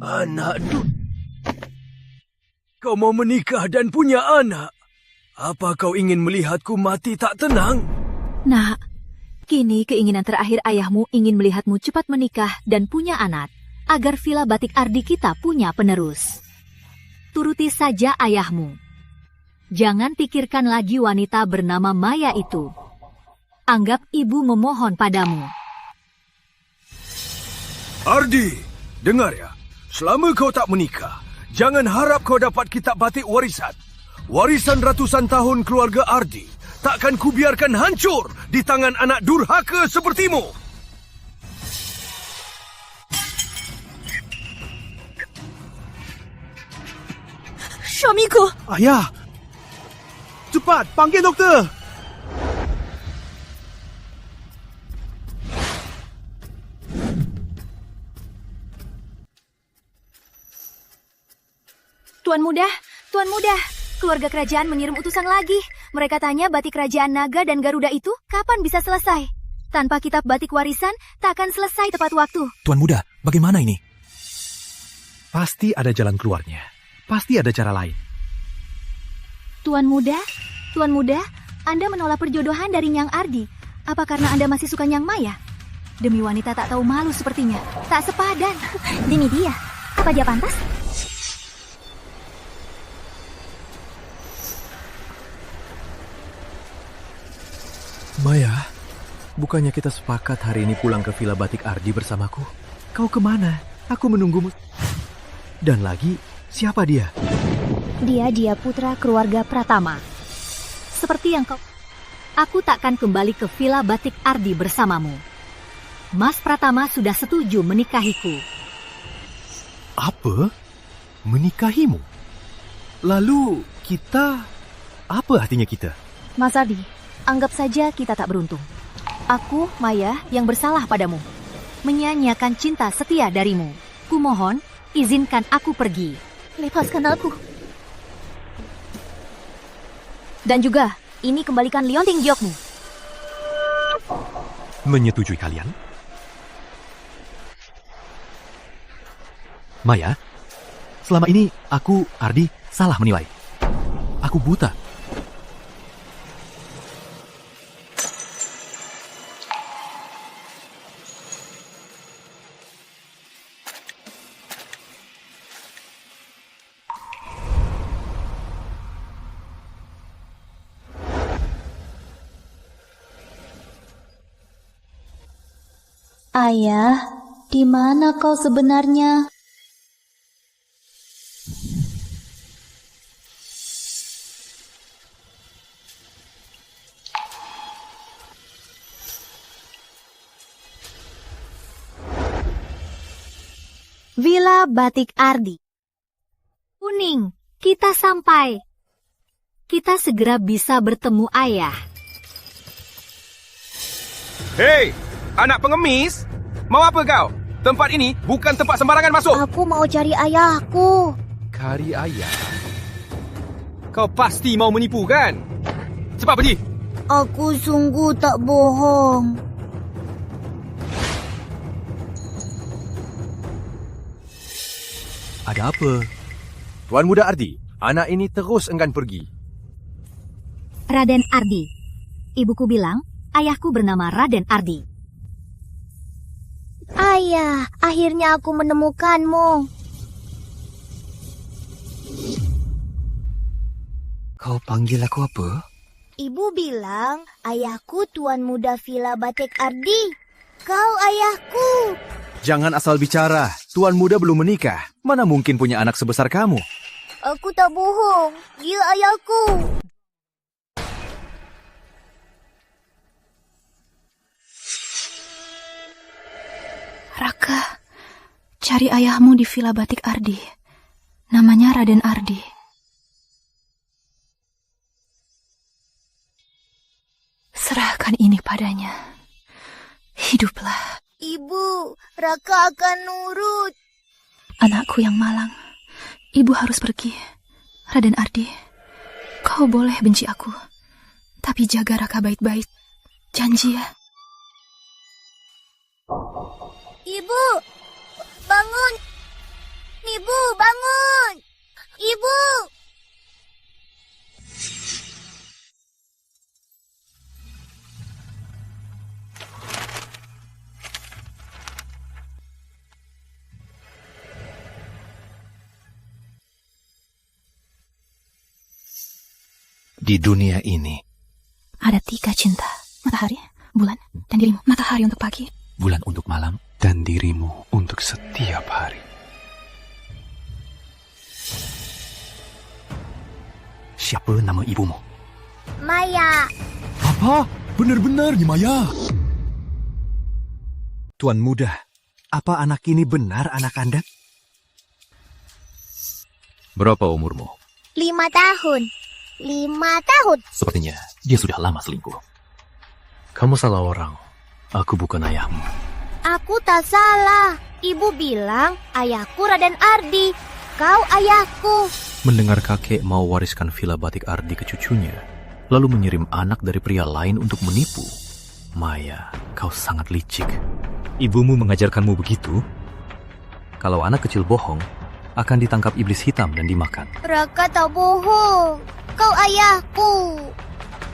Anak kau mau menikah dan punya anak? Apa kau ingin melihatku mati tak tenang? Nak, kini keinginan terakhir ayahmu ingin melihatmu cepat menikah dan punya anak, agar Villa Batik Ardi kita punya penerus. Turuti saja ayahmu. Jangan pikirkan lagi wanita bernama Maya itu. Anggap ibu memohon padamu. Ardi, dengar ya. Selama kau tak menikah, jangan harap kau dapat kitab batik warisan. Warisan ratusan tahun keluarga Ardi takkan kubiarkan hancur di tangan anak durhaka sepertimu. Suamiku! Ayah! Cepat, panggil doktor! Tuan Muda, keluarga kerajaan mengirim utusan lagi. Mereka tanya batik kerajaan naga dan Garuda itu kapan bisa selesai. Tanpa kitab batik warisan, tak akan selesai tepat waktu. Tuan Muda, bagaimana ini? Pasti ada jalan keluarnya. Pasti ada cara lain. Tuan Muda, Anda menolak perjodohan dari Nyang Ardi. Apa karena Anda masih suka Nyang Maya? Demi wanita tak tahu malu sepertinya, tak sepadan. Demi dia, apa dia pantas? Maya, bukannya kita sepakat hari ini pulang ke Villa Batik Ardi bersamaku? Kau kemana? Aku menunggumu. Dan lagi, siapa dia? Dia putra keluarga Pratama. Seperti yang kau... Aku takkan kembali ke Villa Batik Ardi bersamamu. Mas Pratama sudah setuju menikahiku. Apa? Menikahimu? Lalu kita... Apa artinya kita? Mas Ardi, anggap saja kita tak beruntung. Aku, Maya, yang bersalah padamu. Menyanyiakan cinta setia darimu. Kumohon, izinkan aku pergi. Lepaskan aku. Dan juga, ini kembalikan lionting giokmu. Menyetujui kalian? Maya, selama ini aku, Ardi, salah menilai. Aku buta. Ayah, di mana kau sebenarnya? Villa Batik Ardi. Kuning, kita sampai. Kita segera bisa bertemu ayah. Hei, anak pengemis! Mau apa kau? Tempat ini bukan tempat sembarangan masuk. Aku mau cari ayahku. Cari ayah? Kau pasti mau menipu, kan? Cepat pergi! Aku sungguh tak bohong. Ada apa? Tuan Muda Ardi, anak ini terus enggan pergi. Raden Ardi. Ibuku bilang, ayahku bernama Raden Ardi. Ayah, akhirnya aku menemukanmu. Kau panggil aku apa? Ibu bilang, ayahku Tuan Muda Villa Batik Ardi. Kau ayahku. Jangan asal bicara. Tuan Muda belum menikah. Mana mungkin punya anak sebesar kamu? Aku tak bohong. Dia ayahku. Raka, cari ayahmu di Villa Batik Ardi. Namanya Raden Ardi. Serahkan ini padanya. Hiduplah. Ibu, Raka akan nurut. Anakku yang malang, ibu harus pergi. Raden Ardi, kau boleh benci aku, tapi jaga Raka baik-baik. Janji ya. Ibu, bangun. bangun! Ibu! Di dunia ini, Ada 3 cinta. Matahari, bulan, dan dirimu. Matahari untuk pagi. bulan untuk malam, dan dirimu untuk setiap hari. siapa nama ibumu? Maya. Apa? Benar-benarnya Maya? Tuan Muda, apa anak ini benar anak Anda? Berapa umurmu? 5 tahun. 5 tahun. Sepertinya dia sudah lama selingkuh. Kamu salah orang. Aku bukan ayahmu. Aku tak salah. Ibu bilang ayahku Raden Ardi. Kau ayahku. Mendengar kakek mau wariskan Villa Batik Ardi ke cucunya, lalu mengirim anak dari pria lain untuk menipu. Maya, kau sangat licik. Ibumu mengajarkanmu begitu? Kalau anak kecil bohong, akan ditangkap iblis hitam dan dimakan. Raka tak bohong. Kau ayahku.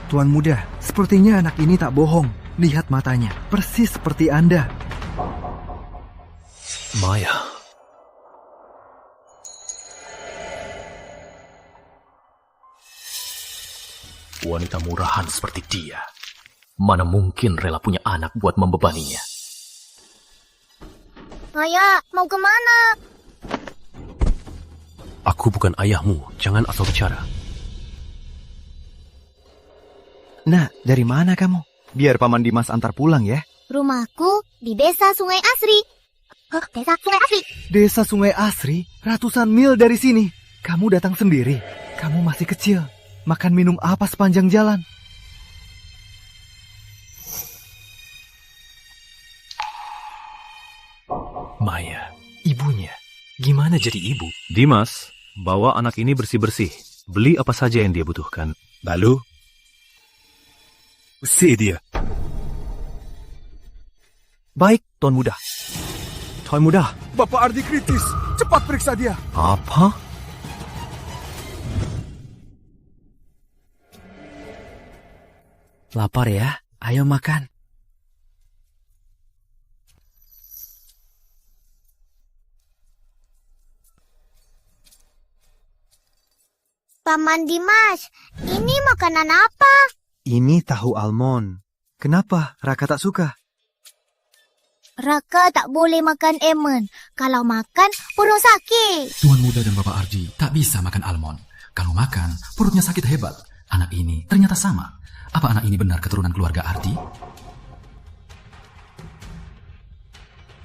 Tuan Muda, sepertinya anak ini tak bohong. Lihat matanya, persis seperti Anda. Maya. Wanita murahan seperti dia, mana mungkin rela punya anak buat membebaninya? Maya, mau kemana? Aku bukan ayahmu, jangan asal bicara. Nah, dari mana kamu? Biar Paman Dimas antar pulang ya. Rumahku di desa Sungai Asri. Desa Sungai Asri. Desa Sungai Asri, ratusan mil dari sini. Kamu datang sendiri. Kamu masih kecil. Makan minum apa sepanjang jalan? Maya, ibunya. Gimana jadi ibu? Dimas, bawa anak ini bersih-bersih. Beli apa saja yang dia butuhkan. Lalu, usir dia. Baik, Tuan Muda. Tuan Muda. Bapak Ardi kritis. Cepat periksa dia. Apa? Lapar ya? Ayo makan. Paman Dimas, ini makanan apa? Ini tahu almond. Kenapa Raka tak suka? Raka tak boleh makan almond. Kalau makan, perut sakit. Tuan Muda dan Bapak Ardi tak bisa makan almond. Kalau makan, perutnya sakit hebat. Anak ini ternyata sama. Apa anak ini benar keturunan keluarga Ardi?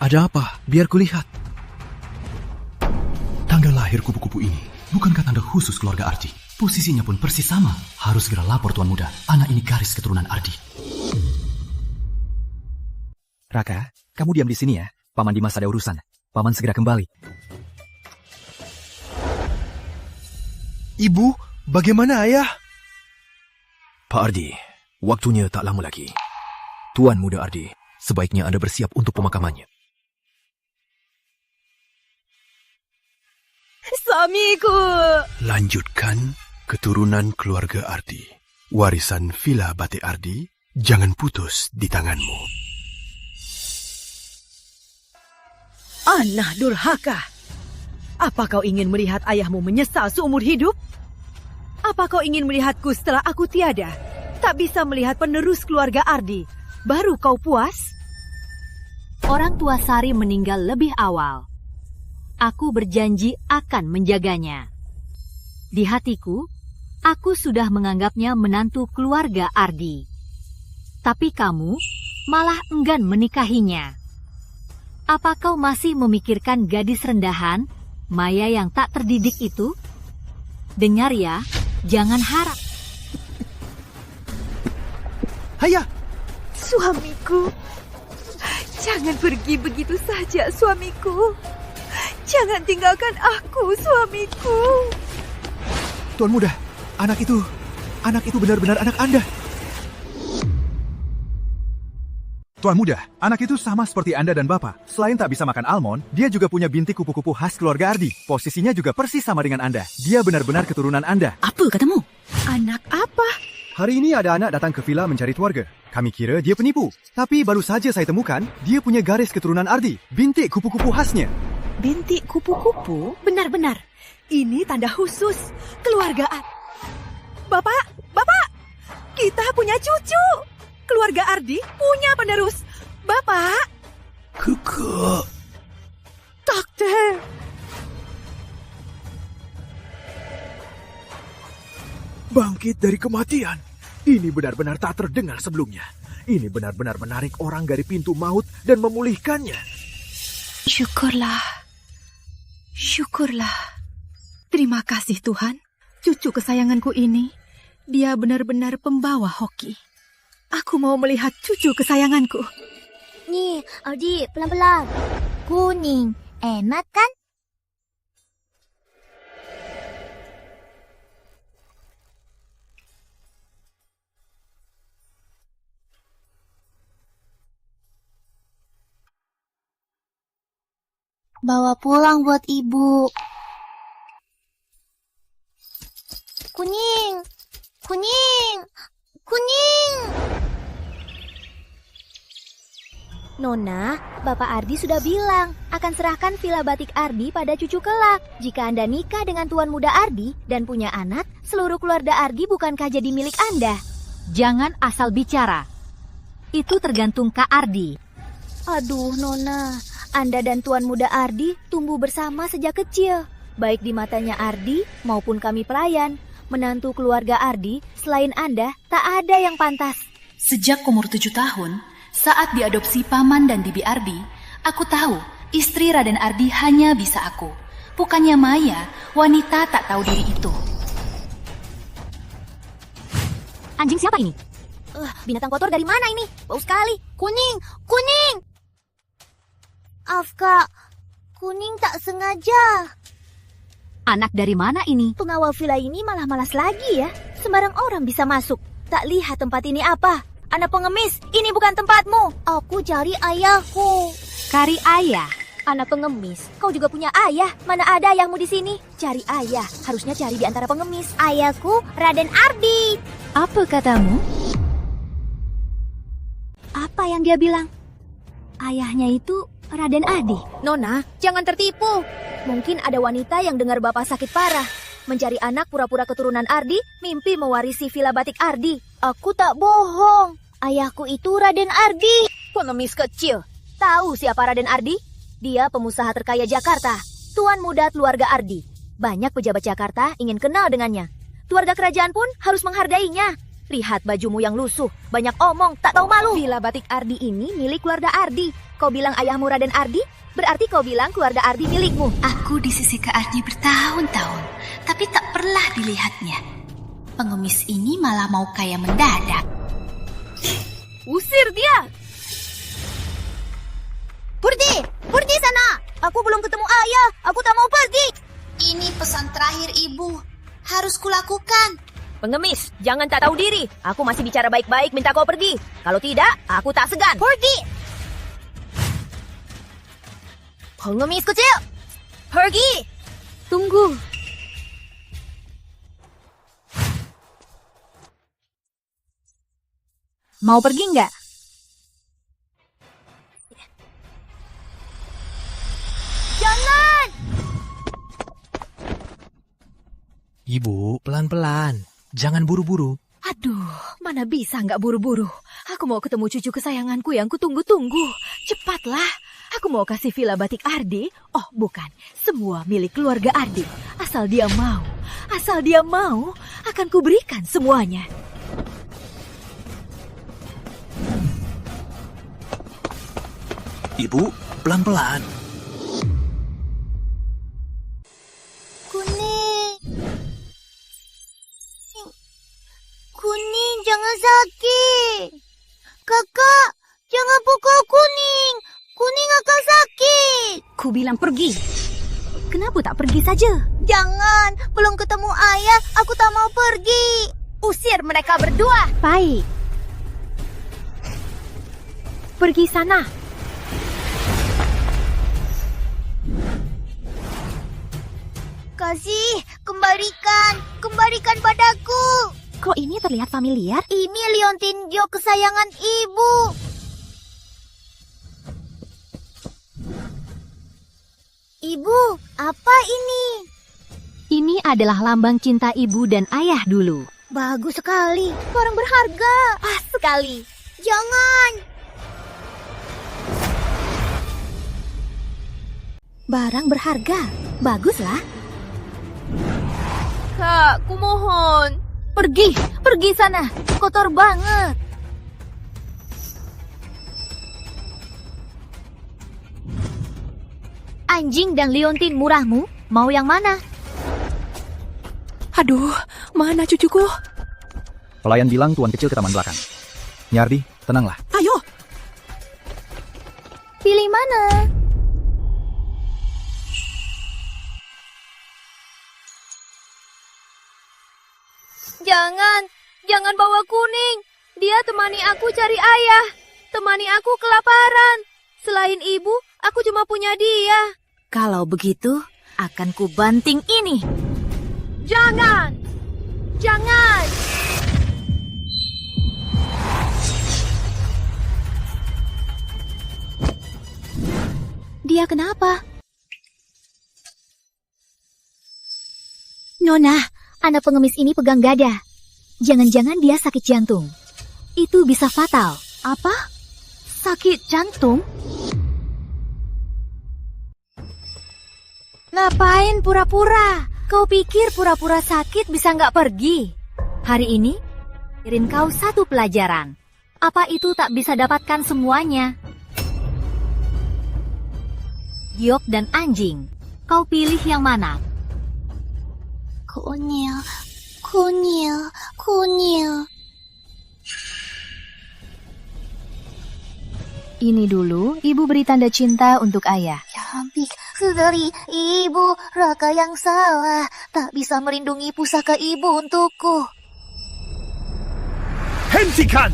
Ada apa? Biar kulihat. Tanggal lahir kupu-kupu ini bukankah tanda khusus keluarga Ardi? Posisinya pun persis sama. Harus segera lapor Tuan Muda. Anak ini garis keturunan Ardi. Raka, kamu diam di sini ya. Paman Dimas ada urusan. Paman segera kembali. Ibu, bagaimana ayah? Pak Ardi, waktunya tak lama lagi. Tuan Muda Ardi, sebaiknya Anda bersiap untuk pemakamannya. Suamiku! Lanjutkan keturunan keluarga Ardi. Warisan Villa Batik Ardi jangan putus di tanganmu. Anak durhaka. Apa kau ingin melihat ayahmu menyesal seumur hidup? Apa kau ingin melihatku setelah aku tiada? Tak bisa melihat penerus keluarga Ardi. Baru kau puas? Orang tua Sari meninggal lebih awal. Aku berjanji akan menjaganya. Di hatiku, aku sudah menganggapnya menantu keluarga Ardi. Tapi kamu malah enggan menikahinya. Apa kau masih memikirkan gadis rendahan, Maya yang tak terdidik itu? Dengar ya, jangan harap. Hayah! Suamiku. Jangan pergi begitu saja, suamiku. Jangan tinggalkan aku, suamiku. Tuan Muda, anak itu benar-benar anak Anda. Tuan Muda, anak itu sama seperti Anda dan Bapak. Selain tak bisa makan almond, dia juga punya bintik kupu-kupu khas keluarga Ardi. Posisinya juga persis sama dengan Anda. Dia benar-benar keturunan Anda. Apa katamu? Anak apa? Hari ini ada anak datang ke villa mencari keluarga. Kami kira dia penipu. Tapi baru saja saya temukan, dia punya garis keturunan Ardi. Bintik kupu-kupu khasnya. Bintik kupu-kupu? Benar-benar. Ini tanda khusus. Keluarga Bapak! Kita punya cucu! Keluarga Ardi punya penerus. Bapak! Kakak. Dokter! Bangkit dari kematian. Ini benar-benar tak terdengar sebelumnya. Ini benar-benar menarik orang dari pintu maut dan memulihkannya. Syukurlah. Terima kasih Tuhan. Cucu kesayanganku ini, dia benar-benar pembawa hoki. Aku mau melihat cucu kesayanganku. Nih, Ardi, pelan-pelan. Kuning, enak kan? Bawa pulang buat ibu. Kuning. Nona, Bapak Ardi sudah bilang akan serahkan Villa Batik Ardi pada cucu kelak. Jika Anda nikah dengan Tuan Muda Ardi dan punya anak, seluruh keluarga Ardi bukankah jadi milik Anda? Jangan asal bicara. Itu tergantung Kak Ardi. Aduh, Nona. Anda dan Tuan Muda Ardi tumbuh bersama sejak kecil. Baik di matanya Ardi maupun kami pelayan. Menantu keluarga Ardi, selain Anda, tak ada yang pantas. Sejak umur 7 tahun, saat diadopsi Paman dan Bibi Ardi, aku tahu istri Raden Ardi hanya bisa aku. Bukannya Maya, wanita tak tahu diri itu. Anjing siapa ini? Binatang kotor dari mana ini? Bau sekali. Kuning. Afka, Kuning tak sengaja. Anak dari mana ini? Pengawal villa ini malah malas lagi ya. Sembarang orang bisa masuk. Tak lihat tempat ini apa. Anak pengemis, ini bukan tempatmu. Aku cari ayahku. Cari ayah? Anak pengemis, kau juga punya ayah. Mana ada ayahmu di sini? Cari ayah, harusnya cari di antara pengemis. Ayahku, Raden Ardi. Apa katamu? Apa yang dia bilang? Ayahnya itu Raden Ardi. Nona, jangan tertipu. Mungkin ada wanita yang dengar bapak sakit parah. Mencari anak pura-pura keturunan Ardi, mimpi mewarisi Villa Batik Ardi. Aku tak bohong. Ayahku itu Raden Ardi. Pengemis kecil. Tahu siapa Raden Ardi? Dia pengusaha terkaya Jakarta. Tuan muda keluarga Ardi. Banyak pejabat Jakarta ingin kenal dengannya. Keluarga kerajaan pun harus menghargainya. Lihat bajumu yang lusuh, banyak omong, tak tahu malu. Villa Batik Ardi ini milik keluarga Ardi. Kau bilang ayahmu Raden Ardi, berarti kau bilang keluarga Ardi milikmu. Aku di sisi Kak Ardi bertahun-tahun, tapi tak pernah dilihatnya. Pengemis ini malah mau kaya mendadak. Usir dia! Pergi sana! Aku belum ketemu ayah, aku tak mau pergi. Ini pesan terakhir ibu, harus kulakukan. Pengemis, jangan tak tahu diri. Aku masih bicara baik-baik, minta kau pergi. Kalau tidak, aku tak segan. Pergi! Pengemis kecil! Pergi! Tunggu. Mau pergi nggak? Jangan! Ibu, pelan-pelan. Jangan buru-buru. Aduh, mana bisa nggak buru-buru. Aku mau ketemu cucu kesayanganku yang kutunggu-tunggu. Cepatlah. Aku mau kasih Villa Batik Ardi. Oh, bukan. Semua milik keluarga Ardi. Asal dia mau, akan kuberikan semuanya. Ibu, pelan-pelan. Kuning, jangan sakit. Kakak, jangan pukul Kuning. Kuning akan sakit. Ku bilang pergi. Kenapa tak pergi saja? Jangan, belum ketemu ayah, aku tak mau pergi. Usir mereka berdua. Baik. pergi sana. Kasih, kembalikan padaku. Kok ini terlihat familiar? Ini liontin Giok kesayangan ibu. Ibu, apa ini? Ini adalah lambang cinta ibu dan ayah dulu. Bagus sekali, barang berharga. Pas sekali. Jangan. Barang berharga, baguslah. Kak, kumohon. Pergi sana. Kotor banget. Anjing dan liontin murahmu, mau yang mana? Aduh, mana cucuku? Pelayan bilang tuan kecil ke taman belakang. Nyardi, tenanglah. Ayo! Pilih mana? Jangan bawa Kuning. Dia temani aku cari ayah. Temani aku kelaparan. Selain ibu, aku cuma punya dia. Kalau begitu, akan kubanting ini. Jangan! Dia kenapa? Nona, anak pengemis ini pegang dada. Jangan-jangan dia sakit jantung. Itu bisa fatal. Apa? Sakit jantung? Ngapain pura-pura? Kau pikir pura-pura sakit bisa nggak pergi? Hari ini, kirim kau satu pelajaran. Apa itu tak bisa dapatkan semuanya? Giok dan anjing, kau pilih yang mana? Kunyil. Ini dulu, ibu beri tanda cinta untuk ayah. Cantik, dari ibu, Raka yang salah. Tak bisa melindungi pusaka ibu untukku. Hentikan!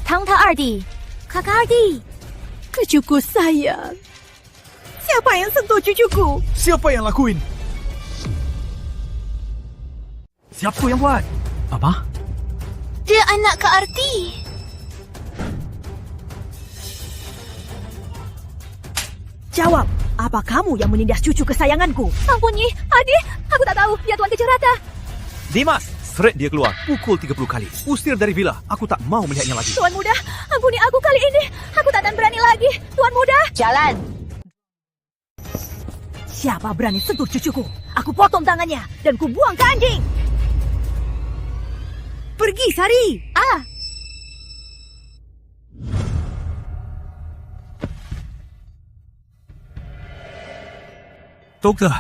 Tangta Ardi, Kakak Ardi. Cucuku sayang. Siapa yang sentuh cucuku? Siapa yang lakuin? Siapa yang buat? Apa? Dia anak Kak Arti. Jawab, apa kamu yang menindas cucu kesayanganku? Ampun, Nyi. Adi, aku tak tahu. Dia Tuan Kecerata. Dimas, seret dia keluar. Pukul 30 kali. Usir dari villa. Aku tak mau melihatnya lagi. Tuan Muda, ampuni aku kali ini. Aku tak akan berani lagi. Tuan Muda. Jalan. Siapa berani sentuh cucuku? Aku potong tangannya dan ku buang ke anjing. Pergi, Sari. Dokter!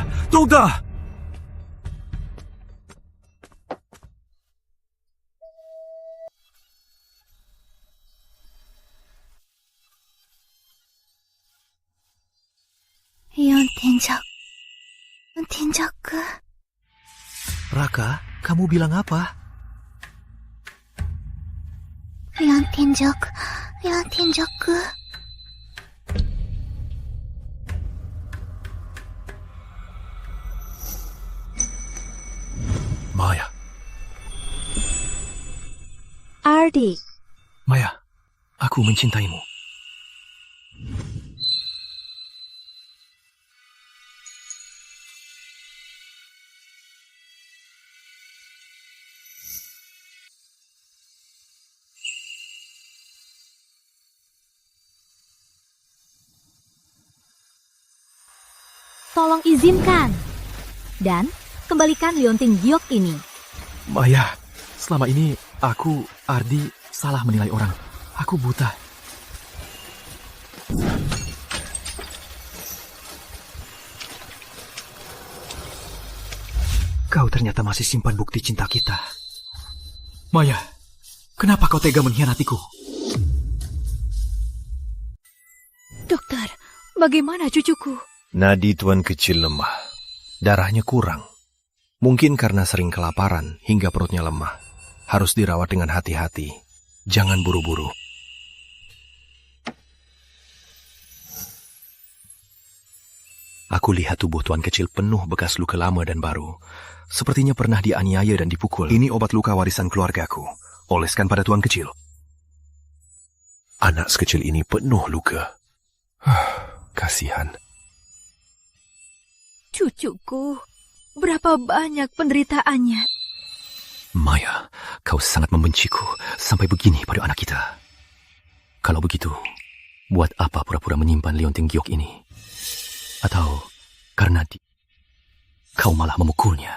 Raka, kamu bilang apa? Maya. Ardi. Maya, aku mencintaimu. Tolong izinkan. Dan kembalikan liontin Giok ini. Maya, selama ini aku, Ardi, salah menilai orang. Aku buta. Kau ternyata masih simpan bukti cinta kita. Maya, kenapa kau tega mengkhianatiku? Dokter, bagaimana cucuku? Nadi tuan kecil lemah. Darahnya kurang. Mungkin karena sering kelaparan hingga perutnya lemah. Harus dirawat dengan hati-hati. Jangan buru-buru. Aku lihat tubuh tuan kecil penuh bekas luka lama dan baru. Sepertinya pernah dianiaya dan dipukul. Ini obat luka warisan keluargaku. Oleskan pada tuan kecil. Anak sekecil ini penuh luka. Kasihan. Cucuku, berapa banyak penderitaannya. Maya, kau sangat membenciku sampai begini pada anak kita. Kalau begitu, buat apa pura-pura menyimpan liontin giok ini? Atau karena kau malah memukulnya?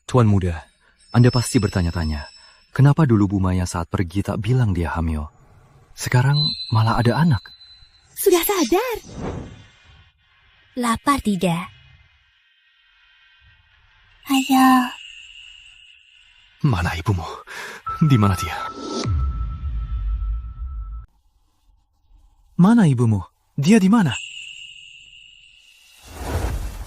Tuan muda, Anda pasti bertanya-tanya, kenapa dulu Bu Maya saat pergi tak bilang dia hamil? Sekarang malah ada anak. Sudah sadar? Lapar tidak? Ayo. Mana ibumu? Di mana dia? Mana ibumu? Dia di mana?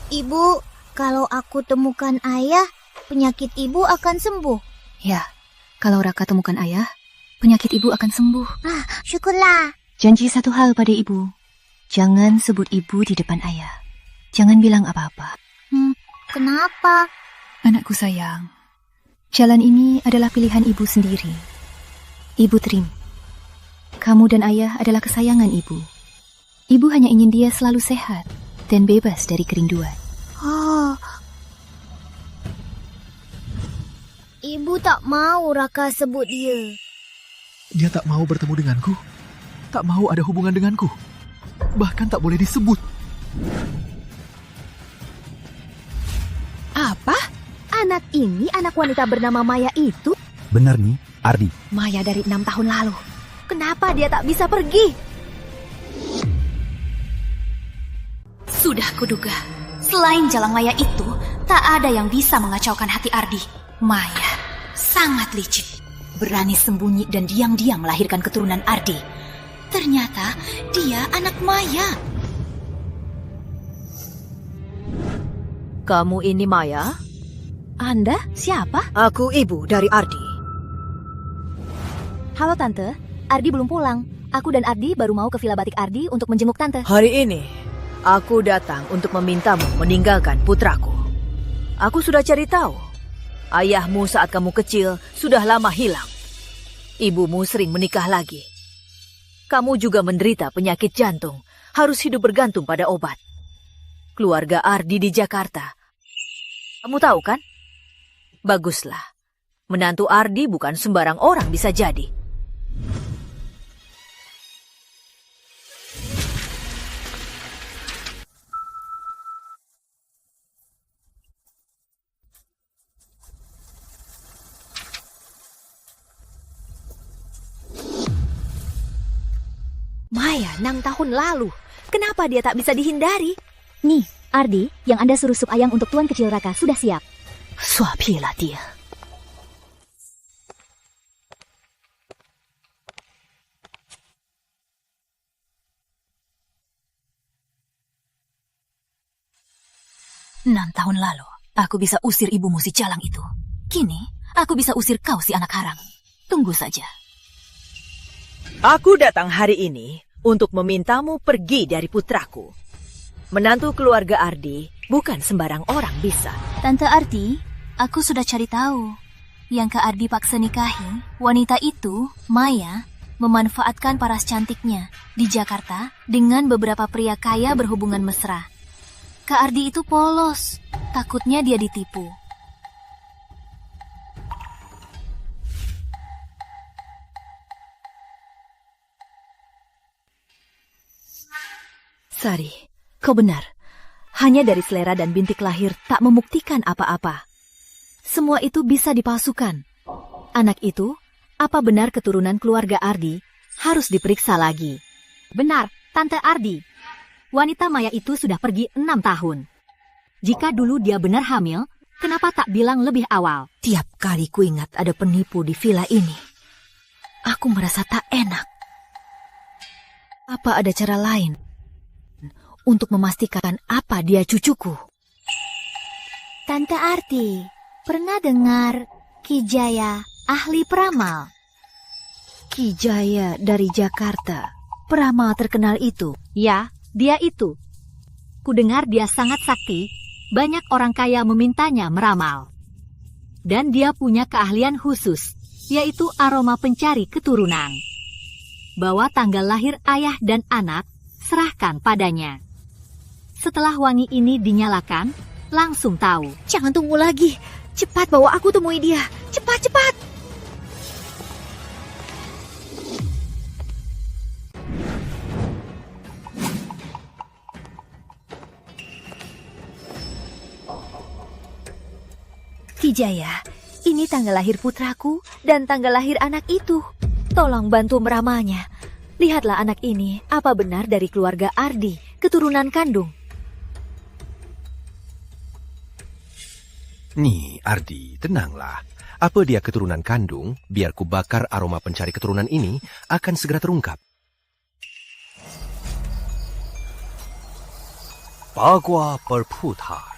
Ibu, kalau aku temukan ayah, penyakit ibu akan sembuh. Ya, kalau Raka temukan ayah, penyakit ibu akan sembuh. Syukurlah. Janji satu hal pada ibu. Jangan sebut ibu di depan ayah. Jangan bilang apa-apa. Kenapa? Anakku sayang, jalan ini adalah pilihan ibu sendiri. Ibu terima. Kamu dan ayah adalah kesayangan ibu. Ibu hanya ingin dia selalu sehat dan bebas dari kerinduan. Ibu tak mau Raka sebut dia. Dia tak mau bertemu denganku. Tak mau ada hubungan denganku. Bahkan tak boleh disebut. Apa? Anak ini anak wanita bernama Maya itu? Benar nih, Ardi. Maya dari 6 tahun lalu. Kenapa dia tak bisa pergi? Sudah kuduga, selain Jalang Maya itu, tak ada yang bisa mengacaukan hati Ardi. Maya sangat licik, berani sembunyi dan diam-diam melahirkan keturunan Ardi. Ternyata dia anak Maya. Kamu ini Maya? Anda siapa? Aku ibu dari Ardi. Halo Tante, Ardi belum pulang. Aku dan Ardi baru mau ke Villa Batik Ardi untuk menjenguk Tante. Hari ini, aku datang untuk memintamu meninggalkan putraku. Aku sudah cari tahu. Ayahmu saat kamu kecil sudah lama hilang. Ibumu sering menikah lagi. Kamu juga menderita penyakit jantung, harus hidup bergantung pada obat. Keluarga Ardi di Jakarta. Kamu tahu kan? Baguslah. Menantu Ardi bukan sembarang orang bisa jadi. Maya 6 tahun lalu. Kenapa dia tak bisa dihindari? Nih, Ardi, yang Anda suruh sup ayam untuk Tuan Kecil Raka sudah siap. Suapilah dia. Enam tahun lalu, aku bisa usir ibumu si Jalang itu. Kini, aku bisa usir kau si anak haram. Tunggu saja. Aku datang hari ini untuk memintamu pergi dari putraku. Menantu keluarga Ardi bukan sembarang orang bisa. Tante Ardi, aku sudah cari tahu. Yang Kak Ardi paksa nikahi, wanita itu, Maya, memanfaatkan paras cantiknya di Jakarta dengan beberapa pria kaya berhubungan mesra. Kak Ardi itu polos, takutnya dia ditipu. Sari, kau benar. Hanya dari selera dan bintik lahir tak membuktikan apa-apa. Semua itu bisa dipalsukan. Anak itu, apa benar keturunan keluarga Ardi, harus diperiksa lagi. Benar, Tante Ardi. Wanita Maya itu sudah pergi 6 tahun. Jika dulu dia benar hamil, kenapa tak bilang lebih awal? Tiap kali ku ingat ada penipu di villa ini, aku merasa tak enak. Apa ada cara lain untuk memastikan apa dia cucuku? Tante Ardi, pernah dengar Ki Jaya, ahli peramal? Ki Jaya dari Jakarta. peramal terkenal itu. Ya, dia itu. Kudengar dia sangat sakti, banyak orang kaya memintanya meramal. Dan dia punya keahlian khusus, yaitu aroma pencari keturunan. Bawa tanggal lahir ayah dan anak, serahkan padanya. Setelah wangi ini dinyalakan, langsung tahu. Jangan tunggu lagi. Cepat bawa aku temui dia. Cepat, cepat. Kijaya, ini tanggal lahir putraku dan tanggal lahir anak itu. Tolong bantu meramalnya. Lihatlah anak ini, apa benar dari keluarga Ardi, keturunan kandung? Nih, Ardi, tenanglah. Apa dia keturunan kandung, biar ku bakar aroma pencari keturunan ini akan segera terungkap. Bagua berputar.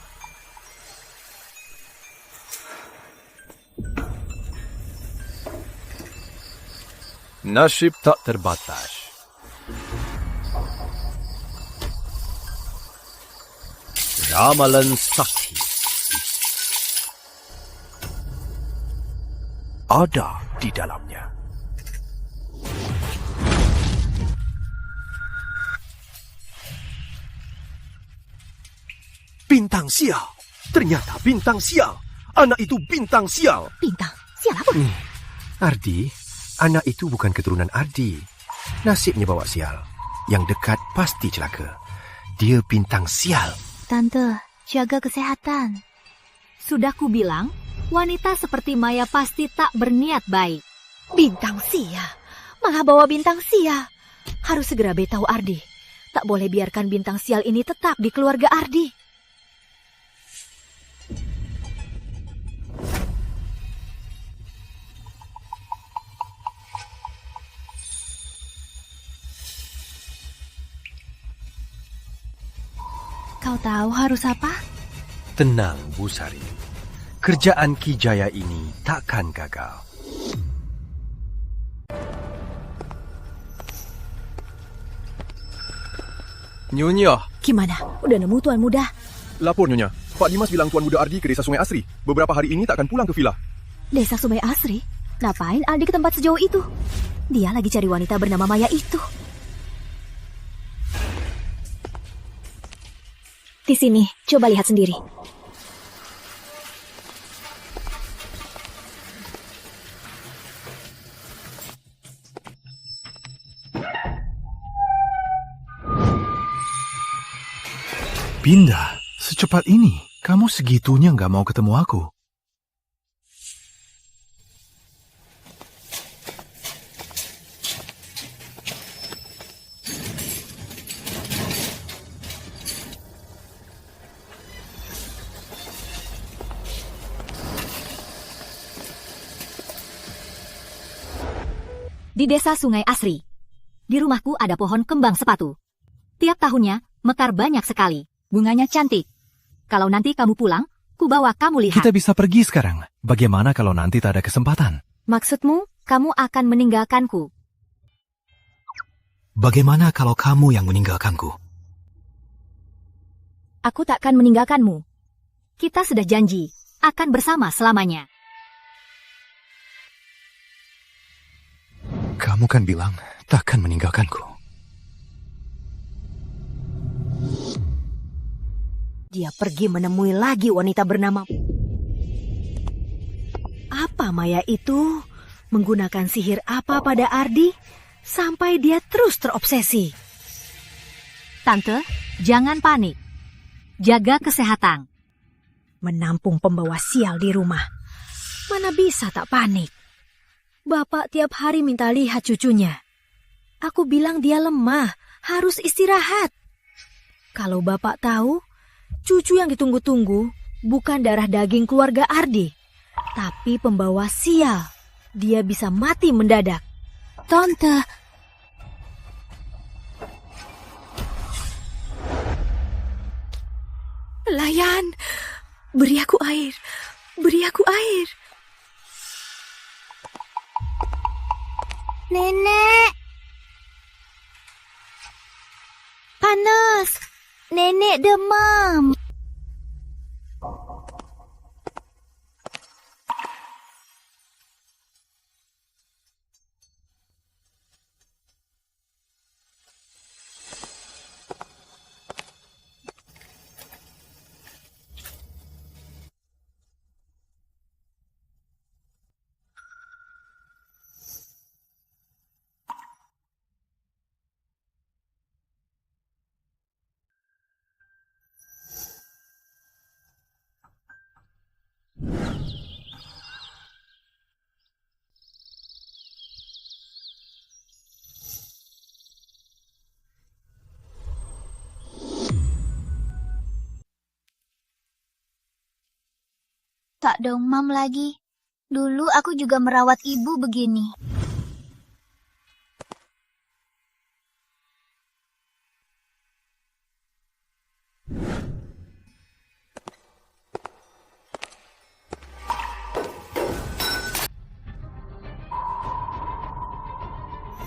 Nasib tak terbatas. Ramalan sakti ada di dalamnya. Bintang sial. Ternyata bintang sial. Anak itu bintang sial. Bintang sial apa? Ardi, anak itu bukan keturunan Ardi. Nasibnya bawa sial. Yang dekat pasti celaka. Dia bintang sial. Tante, jaga kesehatan. Sudah kubilang, wanita seperti Maya pasti tak berniat baik. Bintang sial. Malah bawa bintang sial. Harus segera beritahu Ardi. Tak boleh biarkan bintang sial ini tetap di keluarga Ardi. Kau tahu harus apa? Tenang, Bu Sari. Kerjaan Kijaya ini takkan gagal. Nyonya. Gimana? Udah nemu Tuan Muda? Lapor, Nyonya. Pak Dimas bilang Tuan Muda Ardi ke desa Sungai Asri. Beberapa hari ini takkan pulang ke vila. Desa Sungai Asri? Ngapain Aldi ke tempat sejauh itu? Dia lagi cari wanita bernama Maya itu. Di sini, coba lihat sendiri. Pindah? Secepat ini? Kamu segitunya nggak mau ketemu aku? Di desa Sungai Asri. Di rumahku ada pohon kembang sepatu. Tiap tahunnya mekar banyak sekali. Bunganya cantik. Kalau nanti kamu pulang, ku bawa kamu lihat. Kita bisa pergi sekarang. Bagaimana kalau nanti tak ada kesempatan? Maksudmu, kamu akan meninggalkanku? Bagaimana kalau kamu yang meninggalkanku? Aku takkan meninggalkanmu. Kita sudah janji, akan bersama selamanya. Kamu kan bilang takkan meninggalkanku. Dia pergi menemui lagi wanita bernama... Apa Maya itu? Menggunakan sihir apa pada Ardi? Sampai dia terus terobsesi. Tante, jangan panik. Jaga kesehatan. Menampung pembawa sial di rumah. Mana bisa tak panik? Bapak tiap hari minta lihat cucunya. Aku bilang dia lemah, harus istirahat. Kalau bapak tahu, cucu yang ditunggu-tunggu bukan darah daging keluarga Ardi, tapi pembawa sial. Dia bisa mati mendadak. Tante, Layan, beri aku air, beri aku air. Nenek. Nenek demam. Tak demam lagi. Dulu aku juga merawat ibu begini.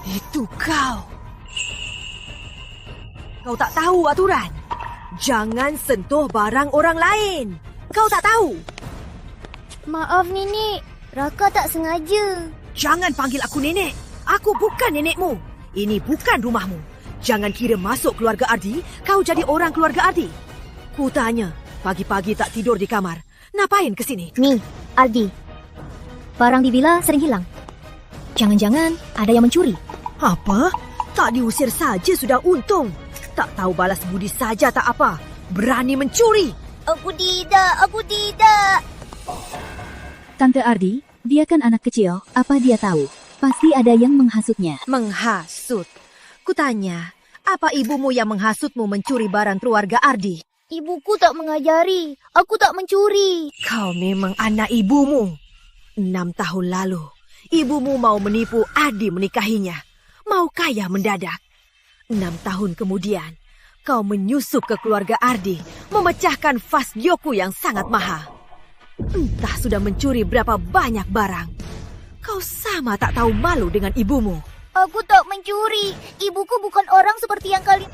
Itu kau. Kau tak tahu aturan. Jangan sentuh barang orang lain. Kau tak tahu. Maaf, Nenek. Raka tak sengaja. Jangan panggil aku nenek. Aku bukan nenekmu. Ini bukan rumahmu. Jangan kira masuk keluarga Ardi, kau jadi orang keluarga Ardi. Ku tanya, pagi-pagi tak tidur di kamar. Ngapain ke sini? Nih, Ardi. Barang di villa sering hilang. Jangan-jangan ada yang mencuri. Apa? Tak diusir saja sudah untung. Tak tahu balas budi saja tak apa. Berani mencuri. Aku tidak. Tante Ardi, dia kan anak kecil, apa dia tahu? Pasti ada yang menghasutnya. Menghasut? Kutanya, apa ibumu yang menghasutmu mencuri barang keluarga Ardi? Ibuku tak mengajari. Aku tak mencuri. Kau memang anak ibumu. 6 tahun lalu, ibumu mau menipu Ardi menikahinya. Mau kaya mendadak. 6 tahun kemudian, kau menyusup ke keluarga Ardi, memecahkan vas Gyoku yang sangat mahal. Entah sudah mencuri berapa banyak barang. Kau sama tak tahu malu dengan ibumu. Aku tak mencuri. Ibuku bukan orang seperti yang kalian...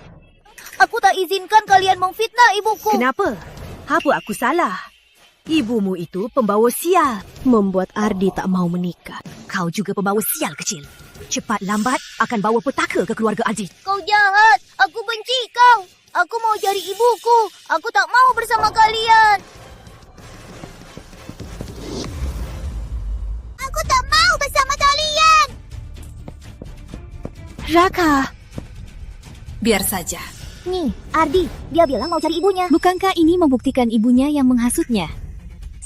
Aku tak izinkan kalian memfitnah ibuku. Kenapa? Apa aku salah? Ibumu itu pembawa sial. Membuat Ardi tak mau menikah. Kau juga pembawa sial kecil. Cepat lambat akan bawa petaka ke keluarga Ardi. Kau jahat. Aku benci kau. Aku mau cari ibuku. Aku tak mau bersama kalian. Aku tak mau bersama kalian. Raka. Biar saja. Nih, Ardi. Dia bilang mau cari ibunya. Bukankah ini membuktikan ibunya yang menghasutnya?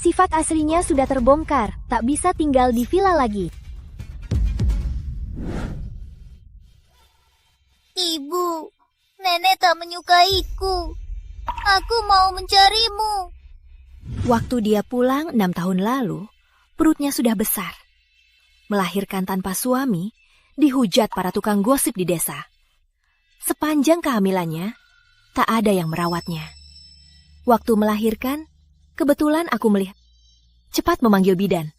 Sifat aslinya sudah terbongkar, tak bisa tinggal di villa lagi. Ibu, nenek tak menyukaiku. Aku mau mencarimu. Waktu dia pulang 6 tahun lalu, perutnya sudah besar. Melahirkan tanpa suami, dihujat para tukang gosip di desa. Sepanjang kehamilannya, tak ada yang merawatnya. Waktu melahirkan, kebetulan aku melihat. Cepat memanggil bidan.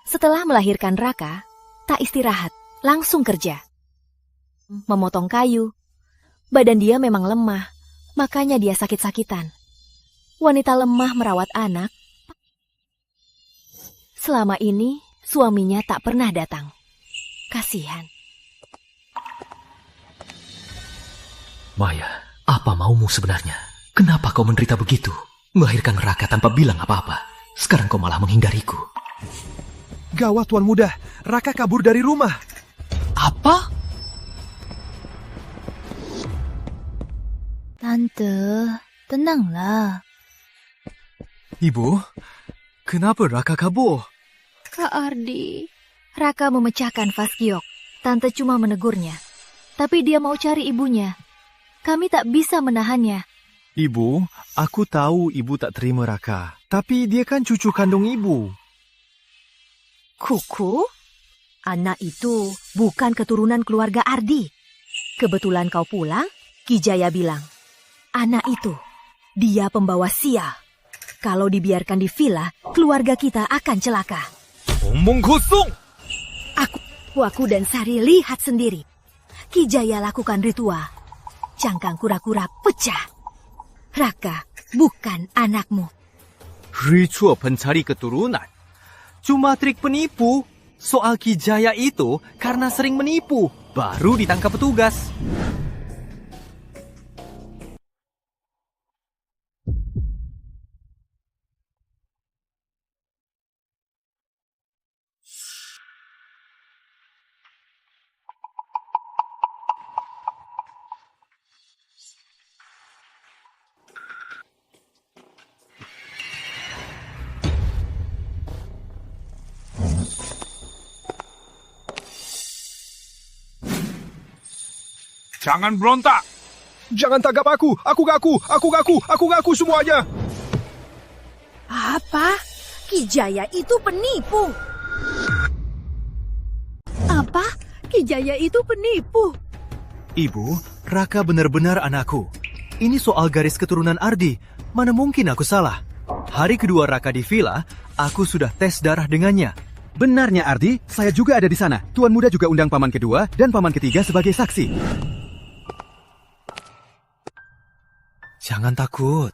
Setelah melahirkan Raka, tak istirahat, langsung kerja. Memotong kayu. Badan dia memang lemah, makanya dia sakit-sakitan. Wanita lemah merawat anak. Selama ini, suaminya tak pernah datang. Kasihan. Maya, apa maumu sebenarnya? Kenapa kau menderita begitu? Melahirkan Raka tanpa bilang apa-apa. Sekarang kau malah menghindariku. Gawat, Tuan Muda. Raka kabur dari rumah. Apa? Tante, tenanglah. Ibu, kenapa Raka kabur? Kak Ardi. Raka memecahkan vas giok. Tante cuma menegurnya. Tapi dia mau cari ibunya. Kami tak bisa menahannya. Ibu, aku tahu ibu tak terima Raka. Tapi dia kan cucu kandung ibu. Kuku? Anak itu bukan keturunan keluarga Ardi. Kebetulan kau pulang, Ki Jaya bilang, anak itu, dia pembawa sial. Kalau dibiarkan di villa, keluarga kita akan celaka. Omong kosong! Aku dan Sari lihat sendiri. Ki Jaya lakukan ritual. Cangkang kura-kura pecah. Raka bukan anakmu. Ritual pencari keturunan. Cuma trik penipu. Soal Ki Jaya itu karena sering menipu, baru ditangkap petugas. Jangan berontak. Jangan tangkap aku. Aku ngaku semuanya. Apa? Ki Jaya itu penipu. Apa? Ki Jaya itu penipu. Ibu, Raka benar-benar anakku. Ini soal garis keturunan Ardi. Mana mungkin aku salah? Hari kedua Raka di villa, aku sudah tes darah dengannya. Benarnya Ardi, saya juga ada di sana. Tuan Muda juga undang paman kedua dan paman ketiga sebagai saksi. Jangan takut.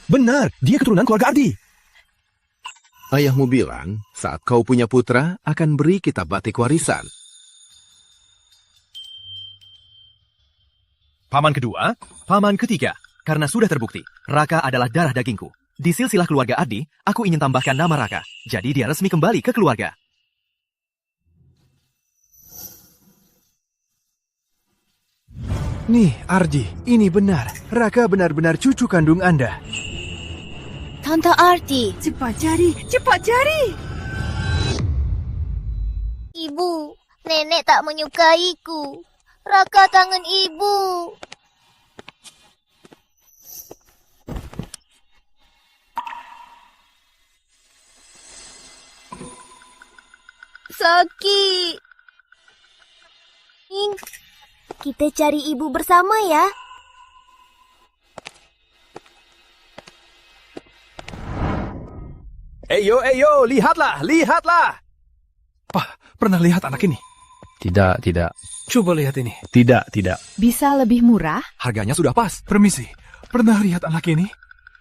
Benar, dia keturunan keluarga Ardi. Ayahmu bilang, saat kau punya putra, akan beri kitab batik warisan. Paman kedua, paman ketiga. Karena sudah terbukti, Raka adalah darah dagingku. Di silsilah keluarga Ardi, aku ingin tambahkan nama Raka. Jadi dia resmi kembali ke keluarga. Nih, Ardi, ini benar. Raka benar-benar cucu kandung Anda. Tante Ardi. Cepat cari. Ibu, nenek tak menyukaiku. Raka tangan ibu. Sakit. Kita cari ibu bersama ya. Eyo, lihatlah. Pernah lihat anak ini? Tidak. Coba lihat ini. Tidak. Bisa lebih murah? Harganya sudah pas. Permisi, pernah lihat anak ini?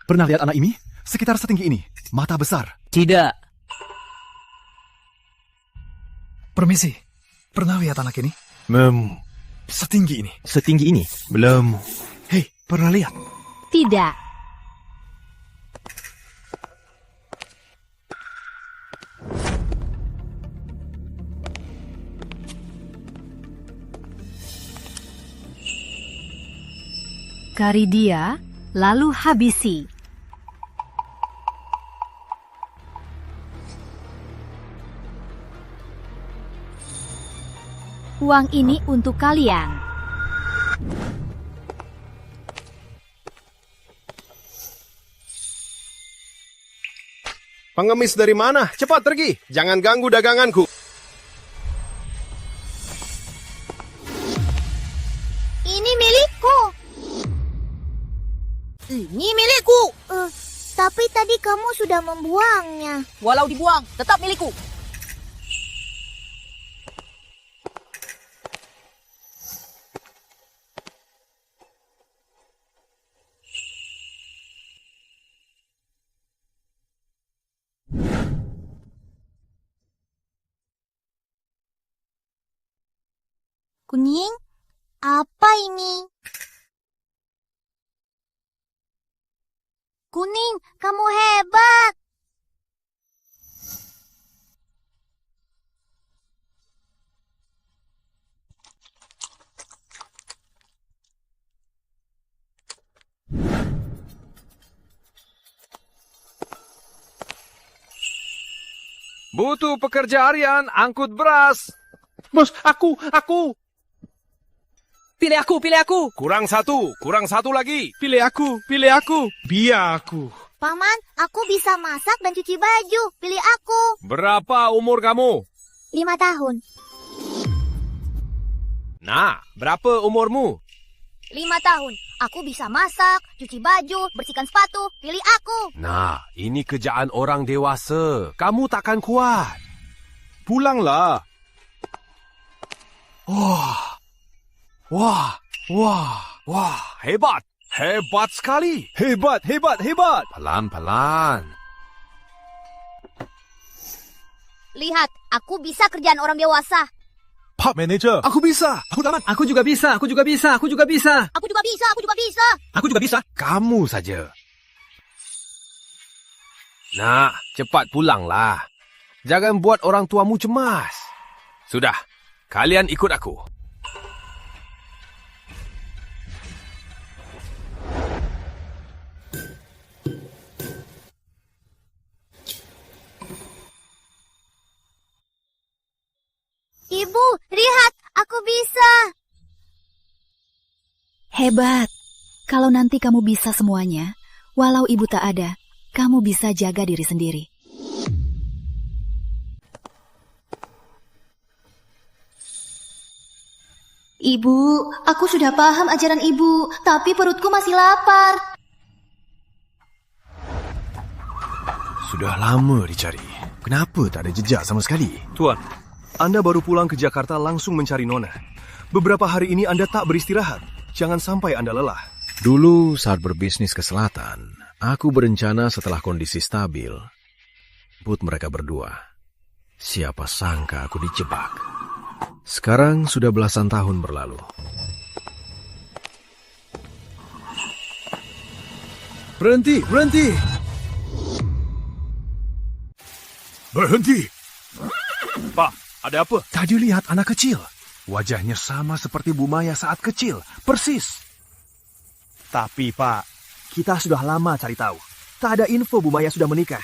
Pernah lihat anak ini? Sekitar setinggi ini. Mata besar. Tidak. Permisi, pernah lihat anak ini? Setinggi ini. Setinggi ini? Belum. Hei, pernah lihat? Tidak. Kari dia, lalu habisi. Uang ini untuk kalian. Pengemis dari mana? Cepat pergi. Jangan ganggu daganganku. Ini milikku. Ini milikku. Tapi tadi kamu sudah membuangnya. Walau dibuang, tetap milikku. Kuning, apa ini? Kuning, kamu hebat. Butuh pekerja harian, angkut beras. Bos, aku. Pilih aku. Kurang satu lagi. Pilih aku. Biar aku. Paman, aku bisa masak dan cuci baju. Pilih aku. Berapa umur kamu? 5 tahun. Nak, berapa umurmu? 5 tahun. Aku bisa masak, cuci baju, bersihkan sepatu. Pilih aku. Nah, ini kerjaan orang dewasa. Kamu takkan kuat. Pulanglah. Wah, hebat. Hebat sekali. Hebat. Pelan-pelan. Lihat, aku bisa kerjaan orang dewasa. Pak Manager. Aku bisa. Aku juga bisa. Aku juga bisa. Kamu saja. Nak, cepat pulanglah. Jangan buat orang tuamu cemas. Sudah, kalian ikut aku. Ibu, lihat, aku bisa. Hebat. Kalau nanti kamu bisa semuanya, walau ibu tak ada, kamu bisa jaga diri sendiri. Ibu, aku sudah paham ajaran ibu, tapi perutku masih lapar. Sudah lama dicari. Kenapa tak ada jejak sama sekali? Tuan, Anda baru pulang ke Jakarta langsung mencari Nona. Beberapa hari ini Anda tak beristirahat. Jangan sampai Anda lelah. Dulu saat berbisnis ke selatan, aku berencana setelah kondisi stabil, jemput mereka berdua. Siapa sangka aku dijebak. Sekarang sudah belasan tahun berlalu. Berhenti! Pak, ada apa? Tadi lihat anak kecil. Wajahnya sama seperti Bu Maya saat kecil. Persis. Tapi, Pak, kita sudah lama cari tahu. Tak ada info Bu Maya sudah menikah.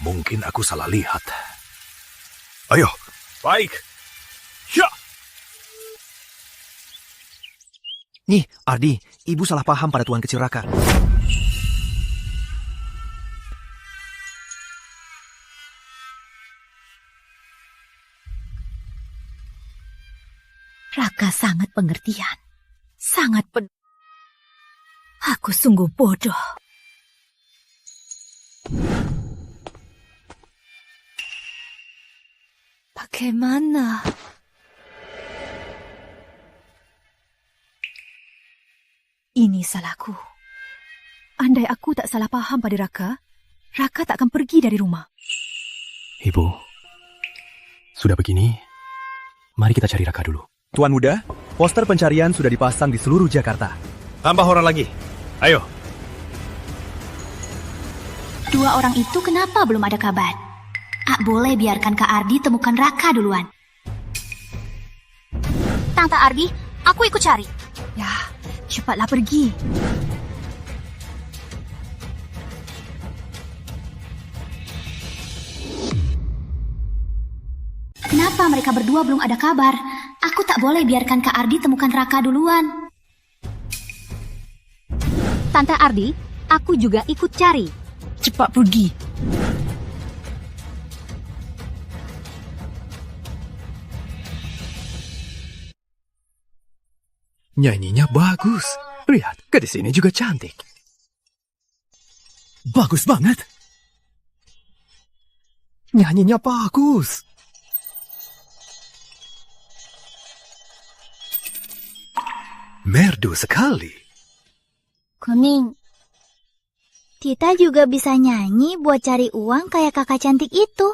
Mungkin aku salah lihat. Ayo. Baik. Ya. Nih, Ardi, ibu salah paham pada Tuan Kecil Raka. Raka sangat pengertian. Sangat Aku sungguh bodoh. Bagaimana? Ini salahku. Andai aku tak salah paham pada Raka, Raka tak akan pergi dari rumah. Ibu, sudah begini, mari kita cari Raka dulu. Tuan Muda, poster pencarian sudah dipasang di seluruh Jakarta. Tambah orang lagi. Ayo. 2 orang itu kenapa belum ada kabar? Boleh biarkan Kak Ardi temukan Raka duluan. Tante Ardi, aku ikut cari. Ya, cepatlah pergi. Kenapa mereka berdua belum ada kabar? Aku tak boleh biarkan Kak Ardi temukan Raka duluan. Tante Ardi, aku juga ikut cari. Cepat pergi. Nyanyinya bagus. Lihat, gadis ini juga cantik. Bagus banget. Nyanyinya bagus. Merdu sekali. Kuning. Kita juga bisa nyanyi buat cari uang kayak kakak cantik itu.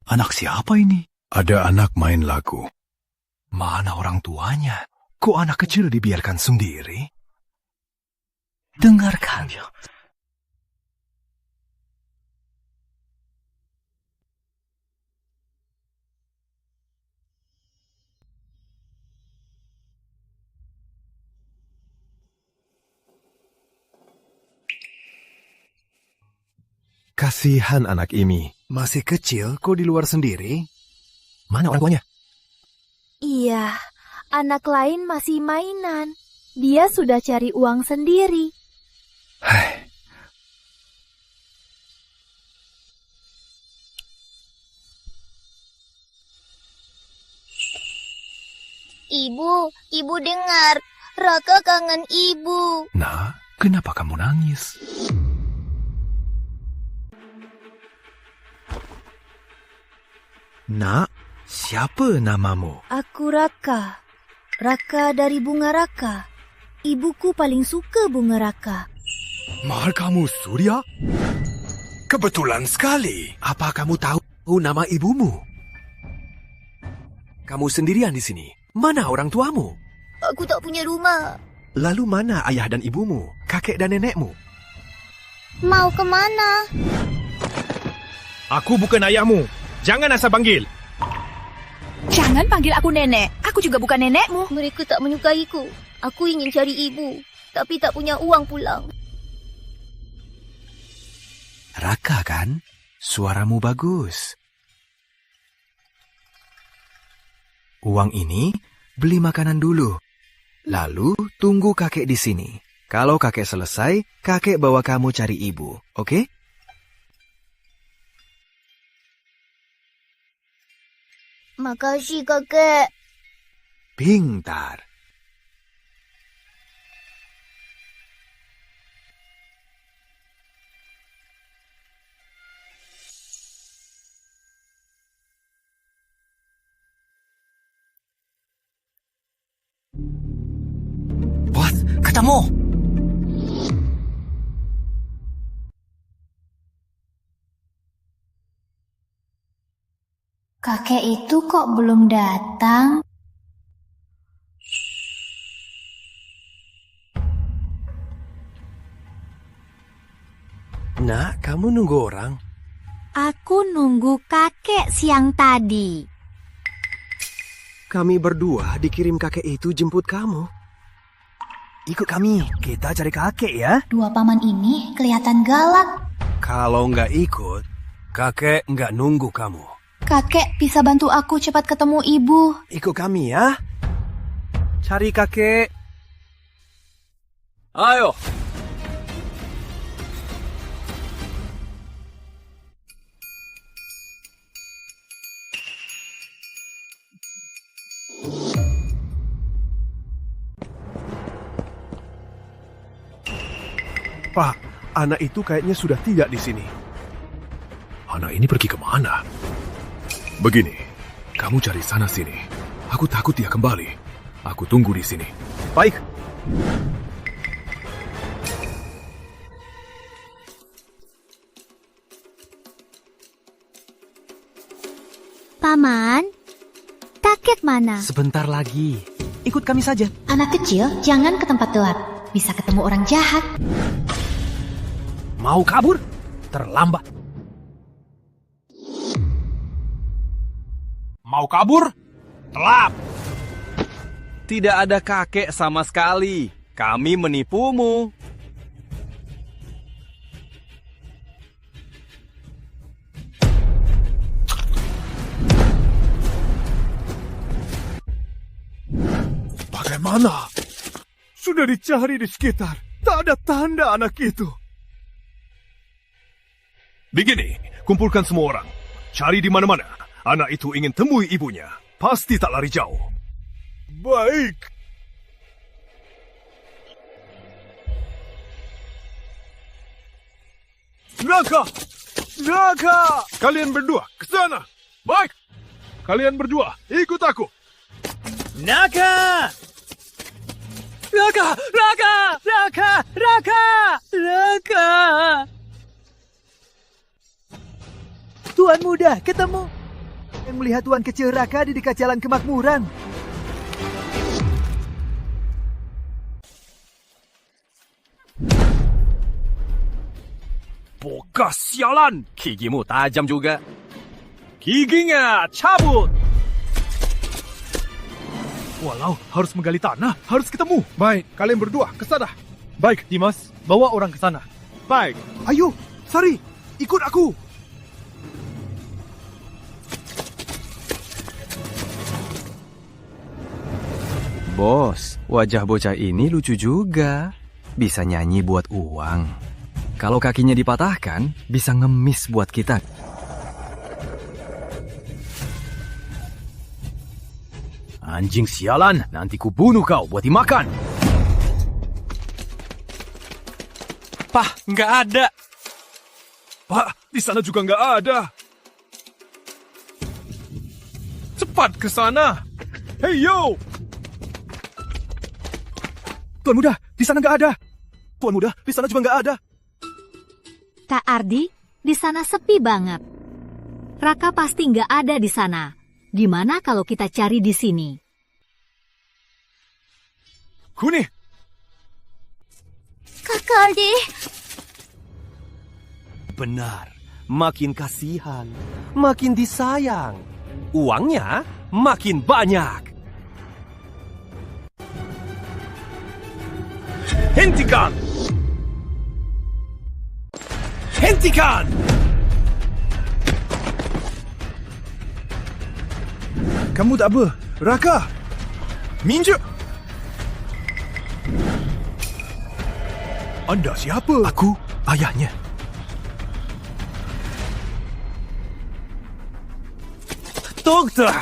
Anak siapa ini? Ada anak main lagu. Mana orang tuanya? Kok anak kecil dibiarkan sendiri? Dengarkan. Kasihan anak ini. Masih kecil, kok di luar sendiri? Mana orang tuanya? Iya, anak lain masih mainan. Dia sudah cari uang sendiri. Ibu dengar. Raka kangen ibu. Nak, kenapa kamu nangis? Nak, siapa namamu? Aku Raka. Raka dari bunga Raka. Ibuku paling suka bunga Raka. Mahal kamu Surya? Kebetulan sekali. Apa kamu tahu nama ibumu? Kamu sendirian di sini. Mana orang tuamu? Aku tak punya rumah. Lalu mana ayah dan ibumu, kakek dan nenekmu? Mau kemana? Aku bukan ayahmu. Jangan asal panggil. Jangan panggil aku nenek. Aku juga bukan nenekmu. Mereka tak menyukaiku. Aku ingin cari ibu, tapi tak punya uang pulang. Raka kan? Suaramu bagus. Uang ini beli makanan dulu. Lalu tunggu kakek di sini. Kalau kakek selesai, kakek bawa kamu cari ibu, oke? Makasih kakek. Pintar. Bos, ketemu. Kakek itu kok belum datang? Nak, kamu nunggu orang? Aku nunggu kakek siang tadi. Kami berdua dikirim kakek itu jemput kamu. Ikut kami, kita cari kakek ya. Dua paman ini kelihatan galak. Kalau nggak ikut, kakek nggak nunggu kamu. Kakek bisa bantu aku cepat ketemu ibu. Ikut kami ya. Cari kakek. Ayo. Pak, anak itu kayaknya sudah tidak di sini. Anak ini pergi kemana? Begini, kamu cari sana-sini. Aku takut dia kembali. Aku tunggu di sini. Baik. Paman, kakek mana? Sebentar lagi. Ikut kami saja. Anak kecil jangan ke tempat gelap. Bisa ketemu orang jahat. Mau kabur? Terlambat. Mau kabur? Telap. Tidak ada kakek sama sekali. Kami menipumu. Bagaimana? Sudah dicari di sekitar. Tak ada tanda anak itu. Begini, kumpulkan semua orang. Cari di mana-mana. Anak itu ingin temui ibunya. Pasti tak lari jauh. Baik. Raka! Raka! Kalian berdua, ke sana. Baik. Kalian berdua, ikut aku. Naka! Raka! Raka! Raka! Raka! Raka! Tuan muda, ketemu. Yang melihat Tuan kecil Raka di dekat jalan kemakmuran. Bokas sialan. Gigimu tajam juga. Giginya cabut. Walau, harus menggali tanah, harus ketemu. Baik, kalian berdua ke sana. Baik, Dimas, bawa orang ke sana. Baik. Ayo, Sari, ikut aku. Bos, wajah bocah ini lucu juga. Bisa nyanyi buat uang. Kalau kakinya dipatahkan, bisa ngemis buat kita. Anjing sialan, nanti ku bunuh kau buat dimakan. Pak, nggak ada. Pak, di sana juga nggak ada. Cepat ke sana. Hei, yo! Tuan Muda, di sana nggak ada. Tuan Muda, di sana juga nggak ada. Kak Ardi, di sana sepi banget. Raka pasti nggak ada di sana. Gimana kalau kita cari di sini? Kuni! Kakak Ardi. Benar, makin kasihan, makin disayang. Uangnya makin banyak. Hentikan! Hentikan! Kamu tak apa, Raka? Minjuk! Anda siapa? Aku ayahnya. Dokter!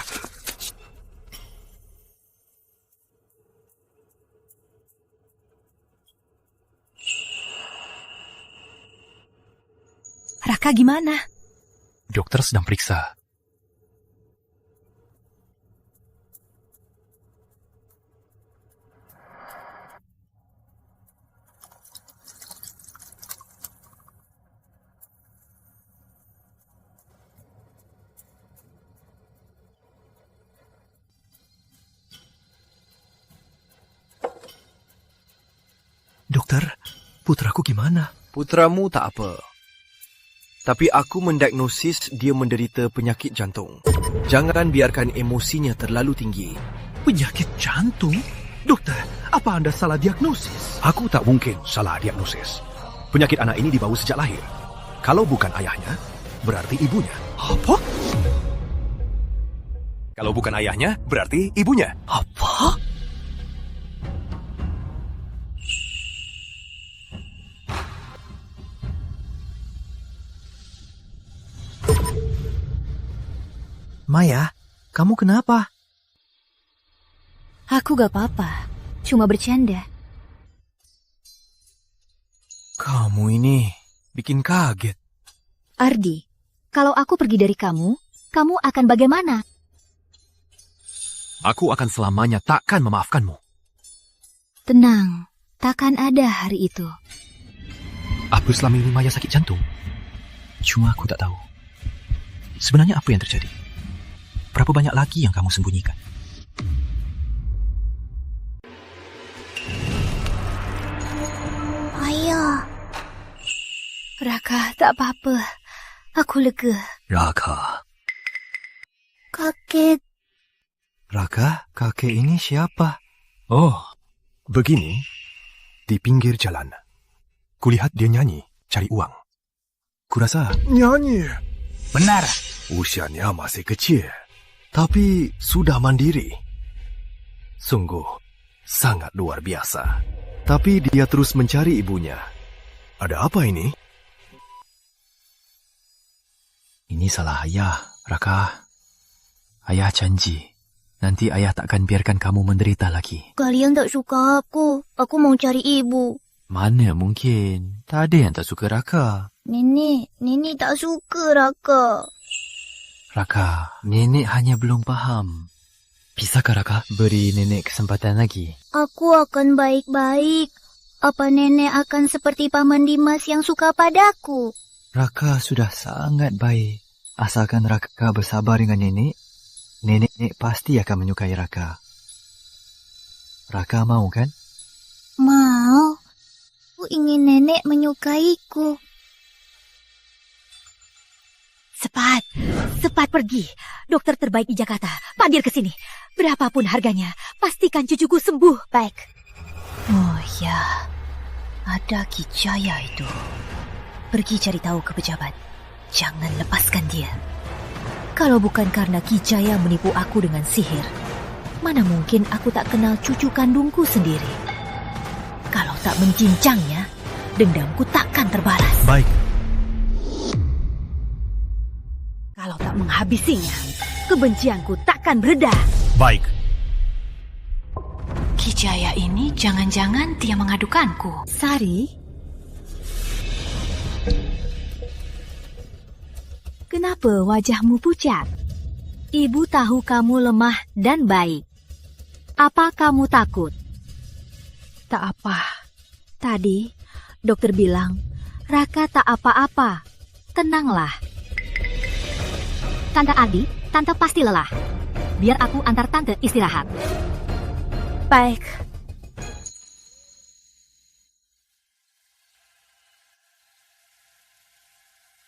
Raka gimana? Dokter sedang periksa. Dokter, putraku gimana? Putramu tak apa. Tapi aku mendiagnosis dia menderita penyakit jantung. Jangan biarkan emosinya terlalu tinggi. Penyakit jantung? Dokter, apa Anda salah diagnosis? Aku tak mungkin salah diagnosis. Penyakit anak ini dibawa sejak lahir. Kalau bukan ayahnya, berarti ibunya. Apa? Kalau bukan ayahnya, berarti ibunya. Apa? Maya, kamu kenapa? Aku gak apa-apa, cuma bercanda. Kamu ini bikin kaget. Ardi, kalau aku pergi dari kamu, kamu akan bagaimana? Aku akan selamanya takkan memaafkanmu. Tenang, takkan ada hari itu. Apa selama ini Maya sakit jantung? Cuma aku tak tahu. Sebenarnya apa yang terjadi? Berapa banyak lagi yang kamu sembunyikan? Ayah. Raka, tak apa-apa. Aku lega. Raka. Kakek. Raka, kakek ini siapa? Oh, begini. Di pinggir jalan. Kulihat dia nyanyi, cari uang. Kurasa nyanyi. Benar. Usianya masih kecil. Tapi sudah mandiri. Sungguh sangat luar biasa. Tapi dia terus mencari ibunya. Ada apa ini? Ini salah ayah, Raka. Ayah janji, nanti ayah takkan biarkan kamu menderita lagi. Kalian tak suka aku. Aku mau cari ibu. Mana mungkin? Tak ada yang tak suka Raka. Nenek tak suka Raka. Raka, nenek hanya belum paham. Bisakah Raka beri nenek kesempatan lagi? Aku akan baik-baik. Apa nenek akan seperti Paman Dimas yang suka padaku? Raka sudah sangat baik. Asalkan Raka bersabar dengan nenek, nenek pasti akan menyukai Raka. Raka mau kan? Mau. Aku ingin nenek menyukaiku. Cepat pergi. Dokter terbaik di Jakarta. Panggil ke sini. Berapapun harganya, pastikan cucuku sembuh. Baik. Oh ya, ada Kijaya itu. Pergi cari tahu ke pejabat. Jangan lepaskan dia. Kalau bukan karena Ki Jaya menipu aku dengan sihir, mana mungkin aku tak kenal cucu kandungku sendiri. Kalau tak mencincangnya, dendamku takkan terbalas. Baik. Kalau tak menghabisinya, kebencianku takkan bereda. Baik. Ki Jaya ini jangan-jangan dia mengadukanku. Sari? Kenapa wajahmu pucat? Ibu tahu kamu lemah dan baik. Apa kamu takut? Tak apa. Tadi, dokter bilang, Raka tak apa-apa. Tenanglah. Tante Ardi, Tante pasti lelah. Biar aku antar Tante istirahat. Baik.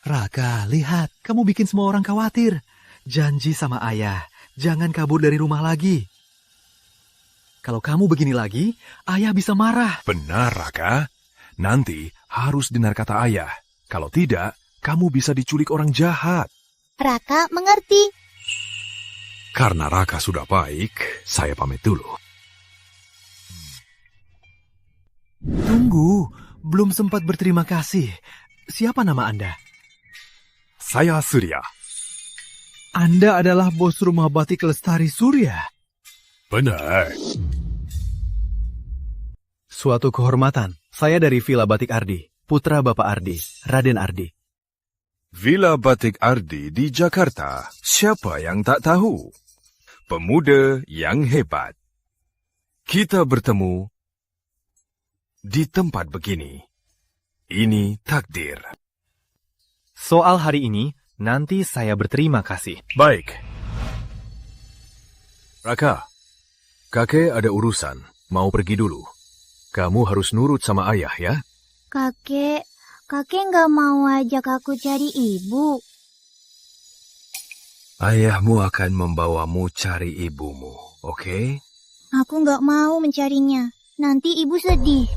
Raka, lihat, kamu bikin semua orang khawatir. Janji sama ayah, jangan kabur dari rumah lagi. Kalau kamu begini lagi, ayah bisa marah. Benar, Raka. Nanti harus dengar kata ayah. Kalau tidak, kamu bisa diculik orang jahat. Raka mengerti. Karena Raka sudah baik, saya pamit dulu. Tunggu, belum sempat berterima kasih. Siapa nama Anda? Saya Surya. Anda adalah bos rumah batik Lestari Surya? Benar. Suatu kehormatan. Saya dari Villa Batik Ardi, putra Bapak Ardi, Raden Ardi. Villa Batik Ardi di Jakarta. Siapa yang tak tahu? Pemuda yang hebat. Kita bertemu di tempat begini. Ini takdir. Soal hari ini, nanti saya berterima kasih. Baik. Raka, kakek ada urusan. Mau pergi dulu. Kamu harus nurut sama ayah ya. Kakek nggak mau ajak aku cari ibu. Ayahmu akan membawamu cari ibumu, oke? Aku nggak mau mencarinya. Nanti ibu sedih.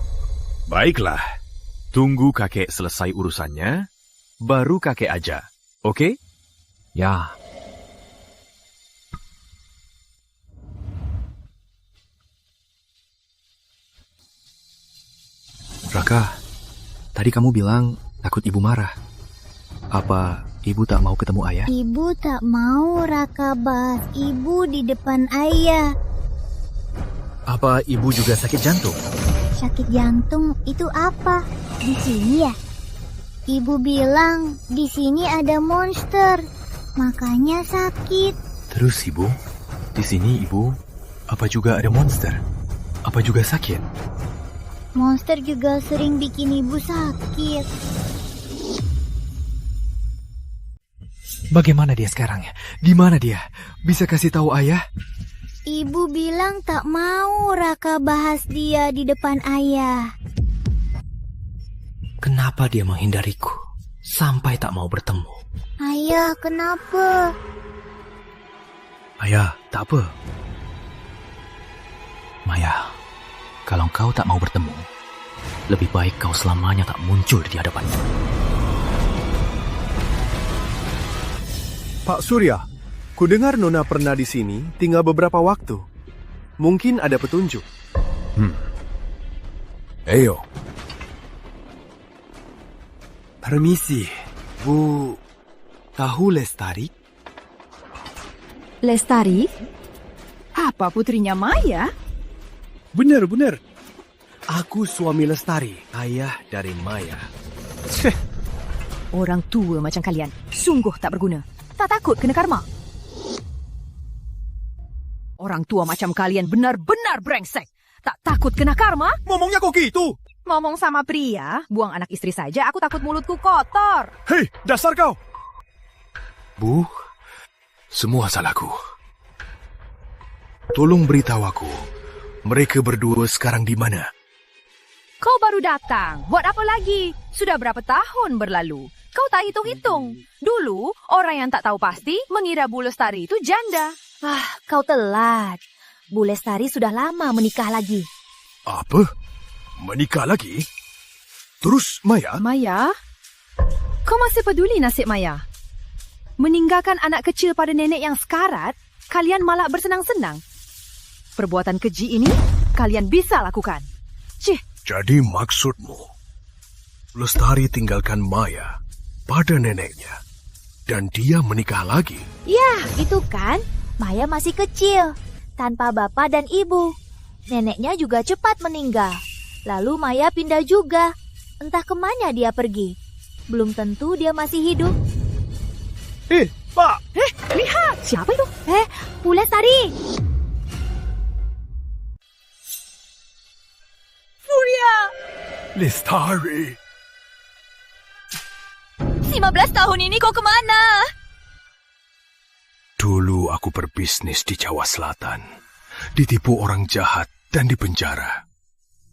Baiklah. Tunggu kakek selesai urusannya, baru kakek aja, oke? Ya. Raka, tadi kamu bilang takut ibu marah. Apa ibu tak mau ketemu ayah? Ibu tak mau Raka bahas ibu di depan ayah. Apa ibu juga sakit jantung? Sakit jantung itu apa? Di sini ya? Ibu bilang di sini ada monster, makanya sakit. Terus ibu, di sini ibu, apa juga ada monster? Apa juga sakit? Monster juga sering bikin ibu sakit. Bagaimana dia sekarang? Di mana dia? Bisa kasih tahu ayah? Ibu bilang tak mau Raka bahas dia di depan ayah. Kenapa dia menghindariku? Sampai tak mau bertemu. Ayah, kenapa? Ayah, tak apa. Maya, kalau kau tak mau bertemu, lebih baik kau selamanya tak muncul di hadapanku. Pak Surya, ku dengar Nona pernah di sini tinggal beberapa waktu. Mungkin ada petunjuk. Ayo. Permisi, Bu. Tahu Lestari? Lestari? Apa putrinya Maya? Benar. Aku suami Lestari, ayah dari Maya. Orang tua macam kalian, sungguh tak berguna. Tak takut kena karma. Orang tua macam kalian benar-benar brengsek. Tak takut kena karma? Ngomongnya kok gitu? Ngomong sama pria, buang anak istri saja, aku takut mulutku kotor. Hei, dasar kau! Bu, semua salahku. Tolong beritahu aku, mereka berdua sekarang di mana? Kau baru datang, buat apa lagi? Sudah berapa tahun berlalu? Kau tak hitung-hitung. Dulu, orang yang tak tahu pasti mengira Bu Lestari itu janda. Kau telat. Bu Lestari sudah lama menikah lagi. Apa? Menikah lagi? Terus Maya? Maya? Kau masih peduli nasib Maya? Meninggalkan anak kecil pada nenek yang sekarat, kalian malah bersenang-senang. Perbuatan keji ini kalian bisa lakukan. Cih. Jadi maksudmu, Lestari tinggalkan Maya pada neneknya dan dia menikah lagi? Ya, itu kan. Maya masih kecil, tanpa bapak dan ibu. Neneknya juga cepat meninggal. Lalu Maya pindah juga. Entah kemana dia pergi. Belum tentu dia masih hidup. Pak! Lihat! Siapa itu? Bu Lestari! Surya! Lestari! 15 tahun ini kau kemana? Dulu aku berbisnis di Jawa Selatan. Ditipu orang jahat dan dipenjara.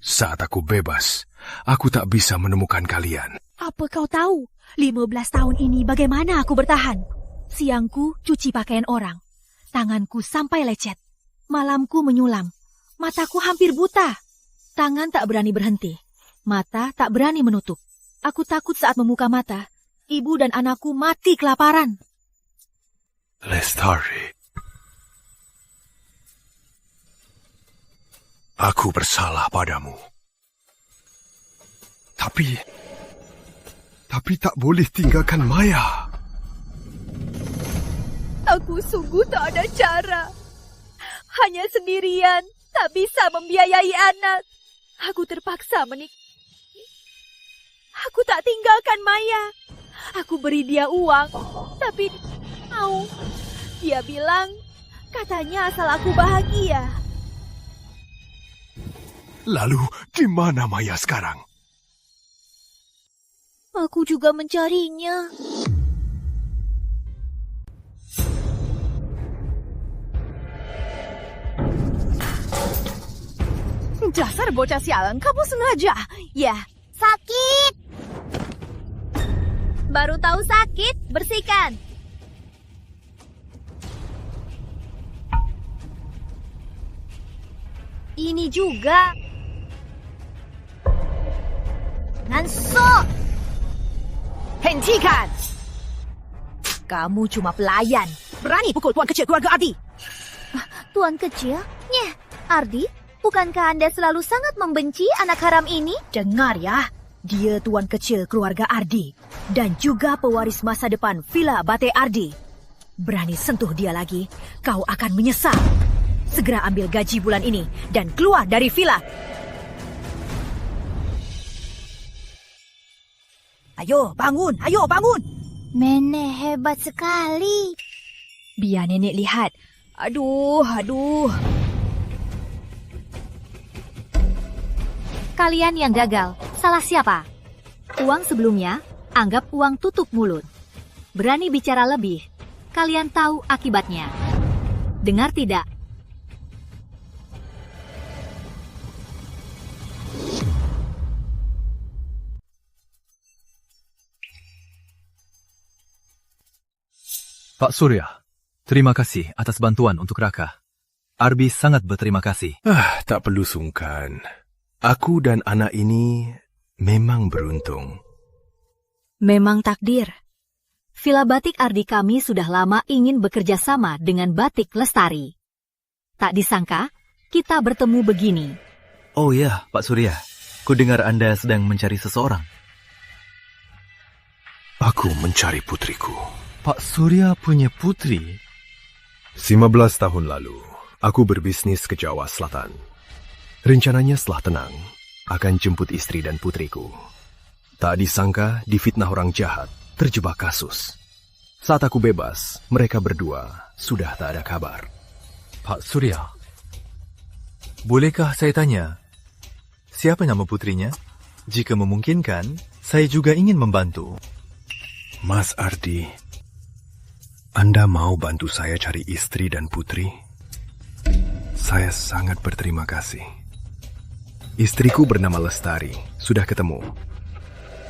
Saat aku bebas, aku tak bisa menemukan kalian. Apa kau tahu? 15 tahun ini bagaimana aku bertahan? Siangku cuci pakaian orang. Tanganku sampai lecet. Malamku menyulam. Mataku hampir buta. Tangan tak berani berhenti. Mata tak berani menutup. Aku takut saat membuka mata. Ibu dan anakku mati kelaparan. Lestari. Aku bersalah padamu. Tapi tak boleh tinggalkan Maya. Aku sungguh tak ada cara. Hanya sendirian, tak bisa membiayai anak. Aku terpaksa menikah. Aku tak tinggalkan Maya. Aku beri dia uang, tapi mau. Dia bilang, katanya asal aku bahagia. Lalu, di mana Maya sekarang? Aku juga mencarinya. Dasar bocah sialan, kamu sengaja. Ya, sakit. Baru tahu sakit, bersihkan. Ini juga. Nanso. Hentikan! Kamu cuma pelayan. Berani pukul tuan kecil keluarga Ardi. Tuan kecil? Nyeh, Ardi, bukankah Anda selalu sangat membenci anak haram ini? Dengar ya, dia tuan kecil keluarga Ardi. Dan juga pewaris masa depan Villa Bate Ardi. Berani sentuh dia lagi, kau akan menyesal. Segera ambil gaji bulan ini dan keluar dari villa. Ayo, bangun! Ayo, bangun! Nenek hebat sekali. Biar nenek lihat. Aduh. Kalian yang gagal, salah siapa? Uang sebelumnya, anggap uang tutup mulut. Berani bicara lebih, kalian tahu akibatnya. Dengar tidak? Pak Surya, terima kasih atas bantuan untuk Raka. Arbi sangat berterima kasih. Tak perlu sungkan. Aku dan anak ini memang beruntung. Memang takdir. Villa Batik Ardi kami sudah lama ingin bekerja sama dengan Batik Lestari. Tak disangka, kita bertemu begini. Oh ya, Pak Surya. Ku dengar Anda sedang mencari seseorang. Aku mencari putriku. Pak Surya punya putri? 15 tahun lalu, aku berbisnis ke Jawa Selatan. Rencananya setelah tenang, akan jemput istri dan putriku. Tak disangka, difitnah orang jahat, terjebak kasus. Saat aku bebas, mereka berdua sudah tak ada kabar. Pak Surya, bolehkah saya tanya, siapa nama putrinya? Jika memungkinkan, saya juga ingin membantu. Mas Ardi, Anda mau bantu saya cari istri dan putri? Saya sangat berterima kasih. Istriku bernama Lestari, sudah ketemu.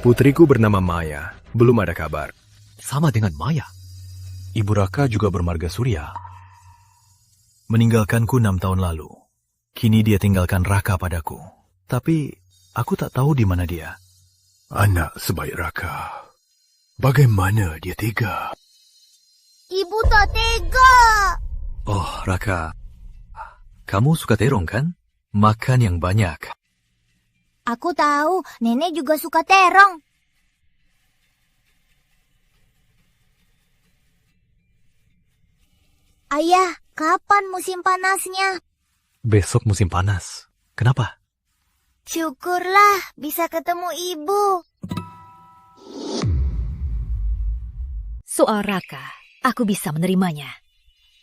Putriku bernama Maya, belum ada kabar. Sama dengan Maya. Ibu Raka juga bermarga Surya. Meninggalkanku 6 tahun lalu. Kini dia tinggalkan Raka padaku. Tapi aku tak tahu di mana dia. Anak sebaik Raka Bagaimana dia tega? Ibu tak tega. Oh, Raka. Kamu suka terong kan? Makan yang banyak. Aku tahu, nenek juga suka terong. Ayah, kapan musim panasnya? Besok musim panas. Kenapa? Syukurlah bisa ketemu ibu. Soal Raka, aku bisa menerimanya.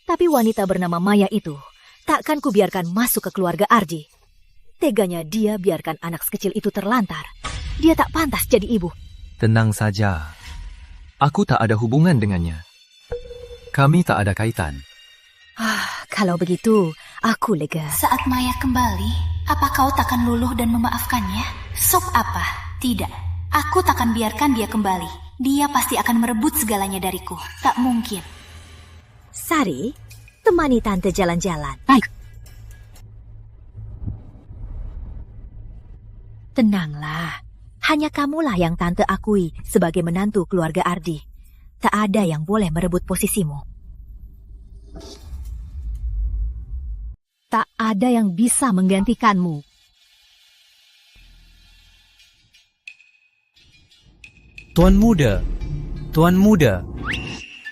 Tapi wanita bernama Maya itu takkan kubiarkan masuk ke keluarga Ardi. Teganya dia biarkan anak sekecil itu terlantar. Dia tak pantas jadi ibu. Tenang saja. Aku tak ada hubungan dengannya. Kami tak ada kaitan. Kalau begitu, aku lega. Saat Maya kembali, apa kau takkan luluh dan memaafkannya? Sop apa? Tidak. Aku takkan biarkan dia kembali. Dia pasti akan merebut segalanya dariku. Tak mungkin. Sari, temani tante jalan-jalan. Baik. Tenanglah. Hanya kamulah yang tante akui sebagai menantu keluarga Ardi. Tak ada yang boleh merebut posisimu. Tak ada yang bisa menggantikanmu. Tuan Muda.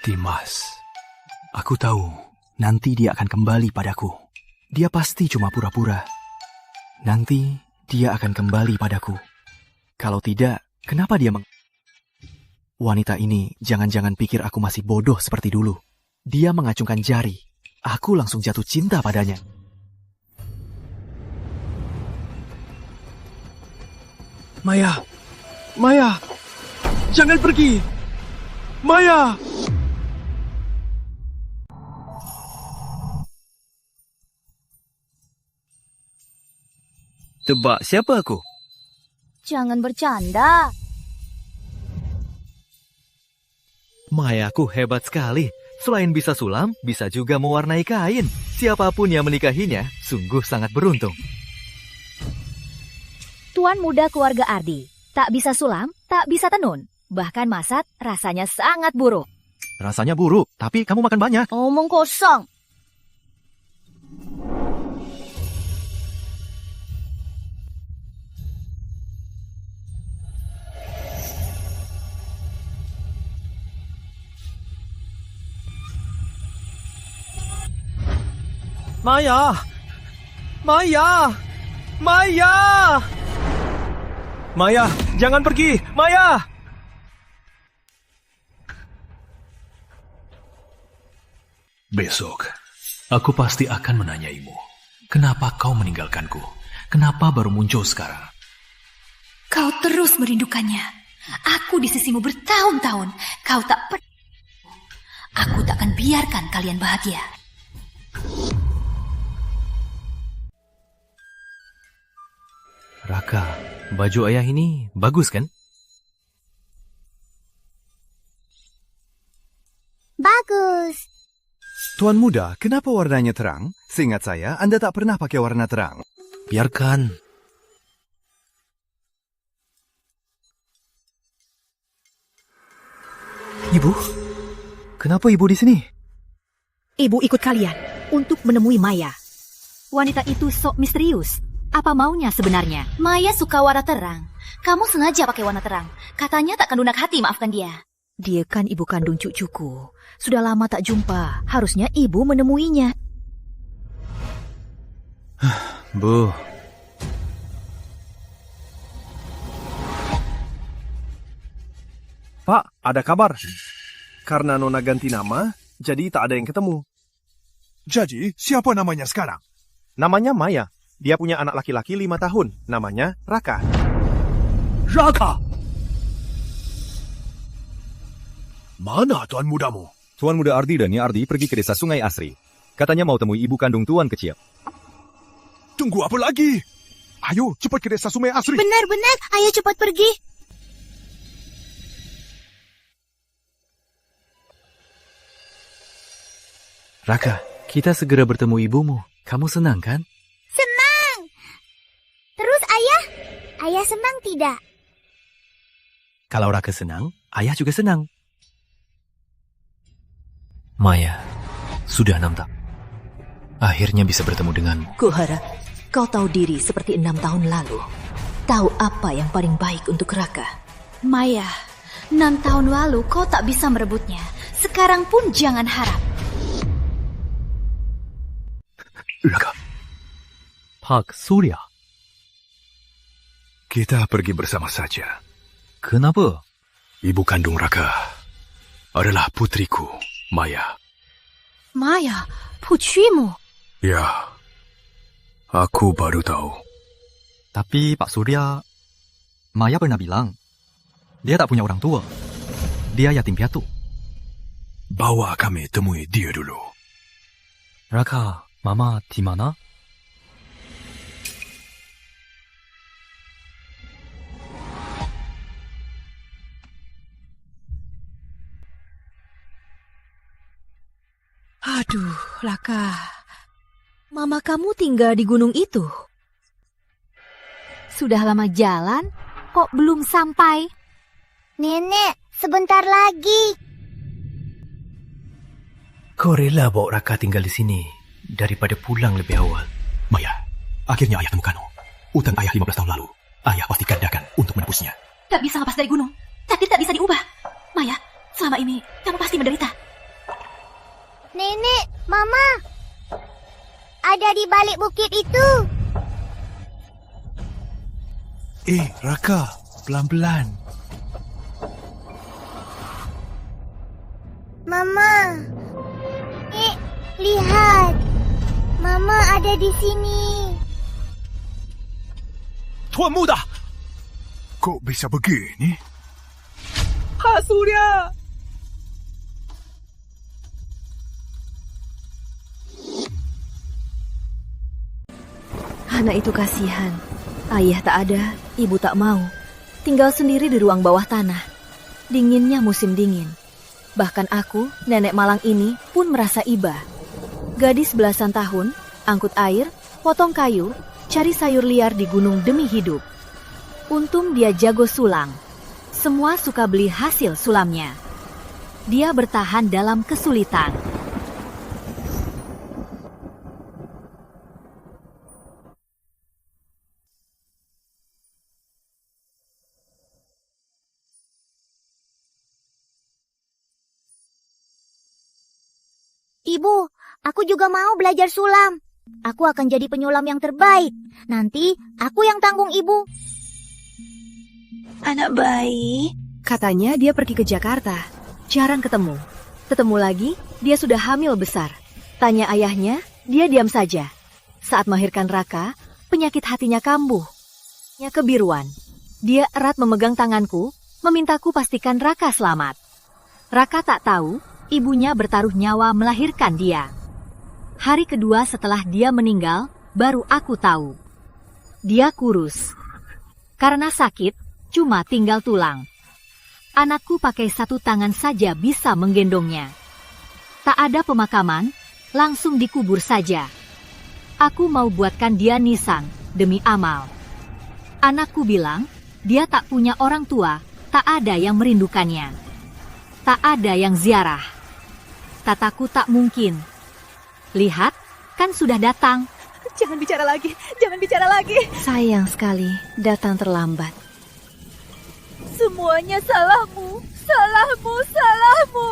Dimas, aku tahu nanti dia akan kembali padaku. Dia pasti cuma pura-pura. Nanti dia akan kembali padaku. Kalau tidak, kenapa dia Wanita ini jangan-jangan pikir aku masih bodoh seperti dulu. Dia mengacungkan jari. Aku langsung jatuh cinta padanya. Maya! Maya! Jangan pergi! Maya! Tebak siapa aku? Jangan bercanda. Mayaku hebat sekali. Selain bisa sulam, bisa juga mewarnai kain. Siapapun yang menikahinya, sungguh sangat beruntung. Tuan muda keluarga Ardi. Tak bisa sulam, tak bisa tenun. Bahkan masak rasanya sangat buruk. Rasanya buruk, tapi kamu makan banyak. Omong kosong. Maya! Maya! Maya! Maya, jangan pergi! Maya! Besok, aku pasti akan menanyaimu. Kenapa kau meninggalkanku? Kenapa baru muncul sekarang? Kau terus merindukannya. Aku di sisimu bertahun-tahun. Kau tak Aku tak akan biarkan kalian bahagia. Raka, baju ayah ini bagus kan? Bagus. Tuan Muda, kenapa warnanya terang? Seingat saya, Anda tak pernah pakai warna terang. Biarkan. Ibu? Kenapa ibu di sini? Ibu ikut kalian untuk menemui Maya. Wanita itu sok misterius. Apa maunya sebenarnya? Maya suka warna terang. Kamu sengaja pakai warna terang. Katanya takkan lunak hati maafkan dia. Dia kan ibu kandung cucuku. Sudah lama tak jumpa. Harusnya ibu menemuinya. Bu. Pak, ada kabar. Karena Nona ganti nama, jadi tak ada yang ketemu. Jadi, siapa namanya sekarang? Namanya Maya. Dia punya anak laki-laki 5 tahun. Namanya Raka. Raka! Mana tuan mudamu? Tuan muda Ardi dan Nya Ardi pergi ke desa Sungai Asri. Katanya mau temui ibu kandung tuan kecil. Tunggu apa lagi? Ayo, cepat ke desa Sungai Asri. Benar-benar, ayo cepat pergi. Raka, kita segera bertemu ibumu. Kamu senang kan? Senang. Terus ayah? Ayah senang tidak? Kalau Raka senang, ayah juga senang. Maya, sudah 6 tahun. Akhirnya bisa bertemu denganmu. Kuharap kau tahu diri seperti 6 tahun lalu. Tahu apa yang paling baik untuk Raka. Maya, 6 tahun lalu kau tak bisa merebutnya. Sekarang pun jangan harap. Raka. Pak Surya. Kita pergi bersama saja. Kenapa? Ibu kandung Raka adalah putriku, Maya. Maya, putrimu. Ya, aku baru tahu. Tapi Pak Surya, Maya pernah bilang, dia tak punya orang tua. Dia yatim piatu. Bawa kami temui dia dulu. Raka, Mama di mana? Aduh, Raka. Mama kamu tinggal di gunung itu. Sudah lama jalan, kok belum sampai? Nenek, sebentar lagi. Kau rela bawa Raka tinggal di sini daripada pulang lebih awal. Maya, akhirnya ayah temukanmu. Utang ayah 15 tahun lalu, ayah pasti gandakan untuk menebusnya. Tak bisa lepas dari gunung. Takdir tak bisa diubah. Maya, selama ini kamu pasti menderita. Nenek, Mama. Ada di balik bukit itu. Raka, pelan-pelan. Mama. Lihat. Mama ada di sini. Tuan Muda! Kok bisa begini? Pak Surya! Anak itu kasihan. Ayah tak ada, ibu tak mau. Tinggal sendiri di ruang bawah tanah. Dinginnya musim dingin. Bahkan aku, nenek malang ini, pun merasa iba. Gadis belasan tahun, angkut air, potong kayu, cari sayur liar di gunung demi hidup. Untung dia jago sulang. Semua suka beli hasil sulamnya. Dia bertahan dalam kesulitan. Ibu, aku juga mau belajar sulam. Aku akan jadi penyulam yang terbaik. Nanti aku yang tanggung ibu. Anak bayi. Katanya dia pergi ke Jakarta. Jarang ketemu. Ketemu lagi, dia sudah hamil besar. Tanya ayahnya, dia diam saja. Saat melahirkan Raka, penyakit hatinya kambuh. Nya kebiruan. Dia erat memegang tanganku, memintaku pastikan Raka selamat. Raka tak tahu, ibunya bertaruh nyawa melahirkan dia. Hari kedua setelah dia meninggal, baru aku tahu. Dia kurus. Karena sakit, cuma tinggal tulang. Anakku pakai satu tangan saja bisa menggendongnya. Tak ada pemakaman, langsung dikubur saja. Aku mau buatkan dia nisan, demi amal. Anakku bilang, dia tak punya orang tua, tak ada yang merindukannya. Tak ada yang ziarah. Kataku tak mungkin. Lihat, kan sudah datang. Jangan bicara lagi, jangan bicara lagi. Sayang sekali, datang terlambat. Semuanya salahmu, salahmu, salahmu.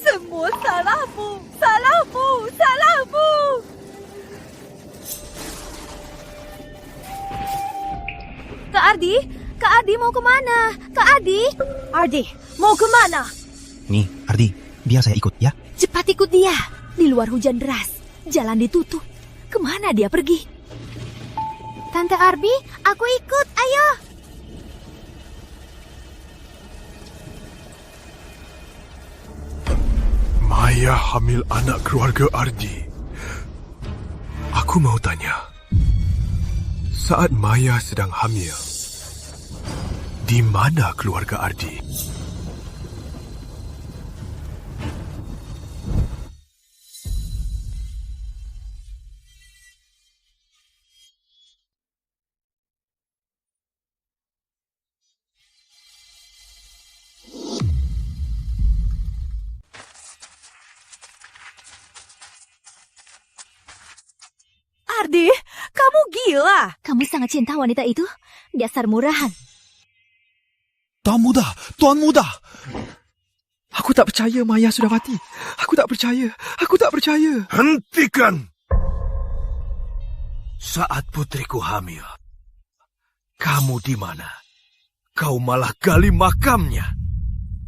Semua salahmu, salahmu, salahmu. Kak Ardi mau kemana? Kak Ardi? Ardi, mau kemana? Nih, Ardi, biar saya ikut ya. Cepat ikut dia. Di luar hujan deras, jalan ditutup. Kemana dia pergi? Tante Arbi, aku ikut, ayo. Maya hamil anak keluarga Ardi. Aku mau tanya, saat Maya sedang hamil, di mana keluarga Ardi? Ardi, kamu gila. Kamu sangat cinta wanita itu? Dasar murahan. Tuan Muda. Aku tak percaya Maya sudah mati. Aku tak percaya. Hentikan! Saat putriku hamil, kamu di mana? Kau malah gali makamnya.